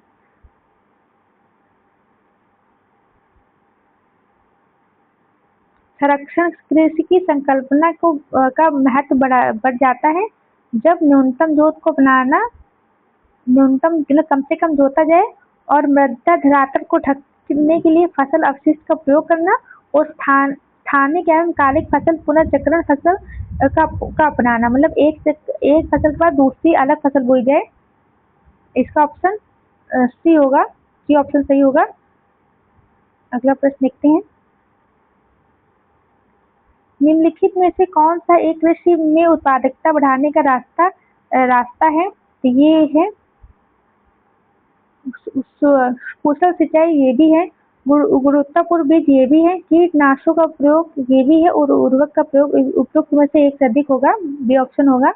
संरक्षण कृषि की संकल्पना का महत्व बढ़ जाता है जब न्यूनतम जोत को अपनाना, न्यूनतम कम से कम जोता जाए, और मृदा धरातल को ढकने के लिए फसल अवशिष्ट का प्रयोग करना, और स्थानिक एवं कालिक फसल पुनर्चक्रण फसल का अपनाना, मतलब एक फसल के बाद दूसरी अलग फसल बोई जाए। इसका ऑप्शन सी होगा। सी ऑप्शन सही होगा। अगला प्रश्न देखते हैं, निम्नलिखित में से कौन सा एक कृषि में उत्पादकता बढ़ाने का रास्ता है। तो ये है कुशल सिंचाई, ये भी है। गुणवत्तापूर्ण बीज, ये भी है। कीटनाशकों का प्रयोग, ये भी है। और उर्वरक का प्रयोग उपयुक्त में से एक से अधिक होगा। बी ऑप्शन होगा।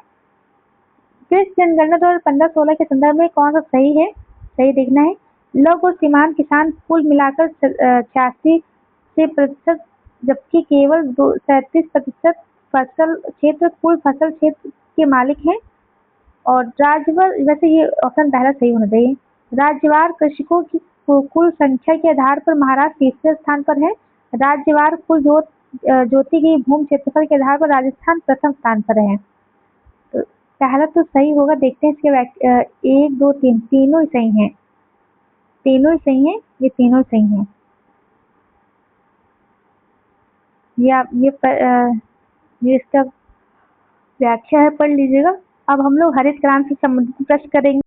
कृषि जनगणना 2015-16 के संदर्भ में कौन सा सही है। सही देखना है, लघु और सीमांत किसान कुल मिलाकर 86% जबकि केवल 37% कुल फसल क्षेत्र के मालिक हैं। और राज्यवार, वैसे ये ऑप्शन पहला सही होना चाहिए। राज्यवार कृषकों की कुल संख्या के आधार पर महाराष्ट्र तीसरे स्थान पर है। राज्यवार कुल जोती गई भूमि क्षेत्रफल के आधार पर राजस्थान प्रथम स्थान पर है। तो पहला तो सही होगा। देखते हैं इसके 1, 2, 3 तीनों ही सही हैं। तीनों ही सही हैं, ये तीनों सही हैं। ये इसका व्याख्या है, पढ़ लीजिएगा। अब हम लोग हरित क्रांति से संबंधित प्रश्न करेंगे।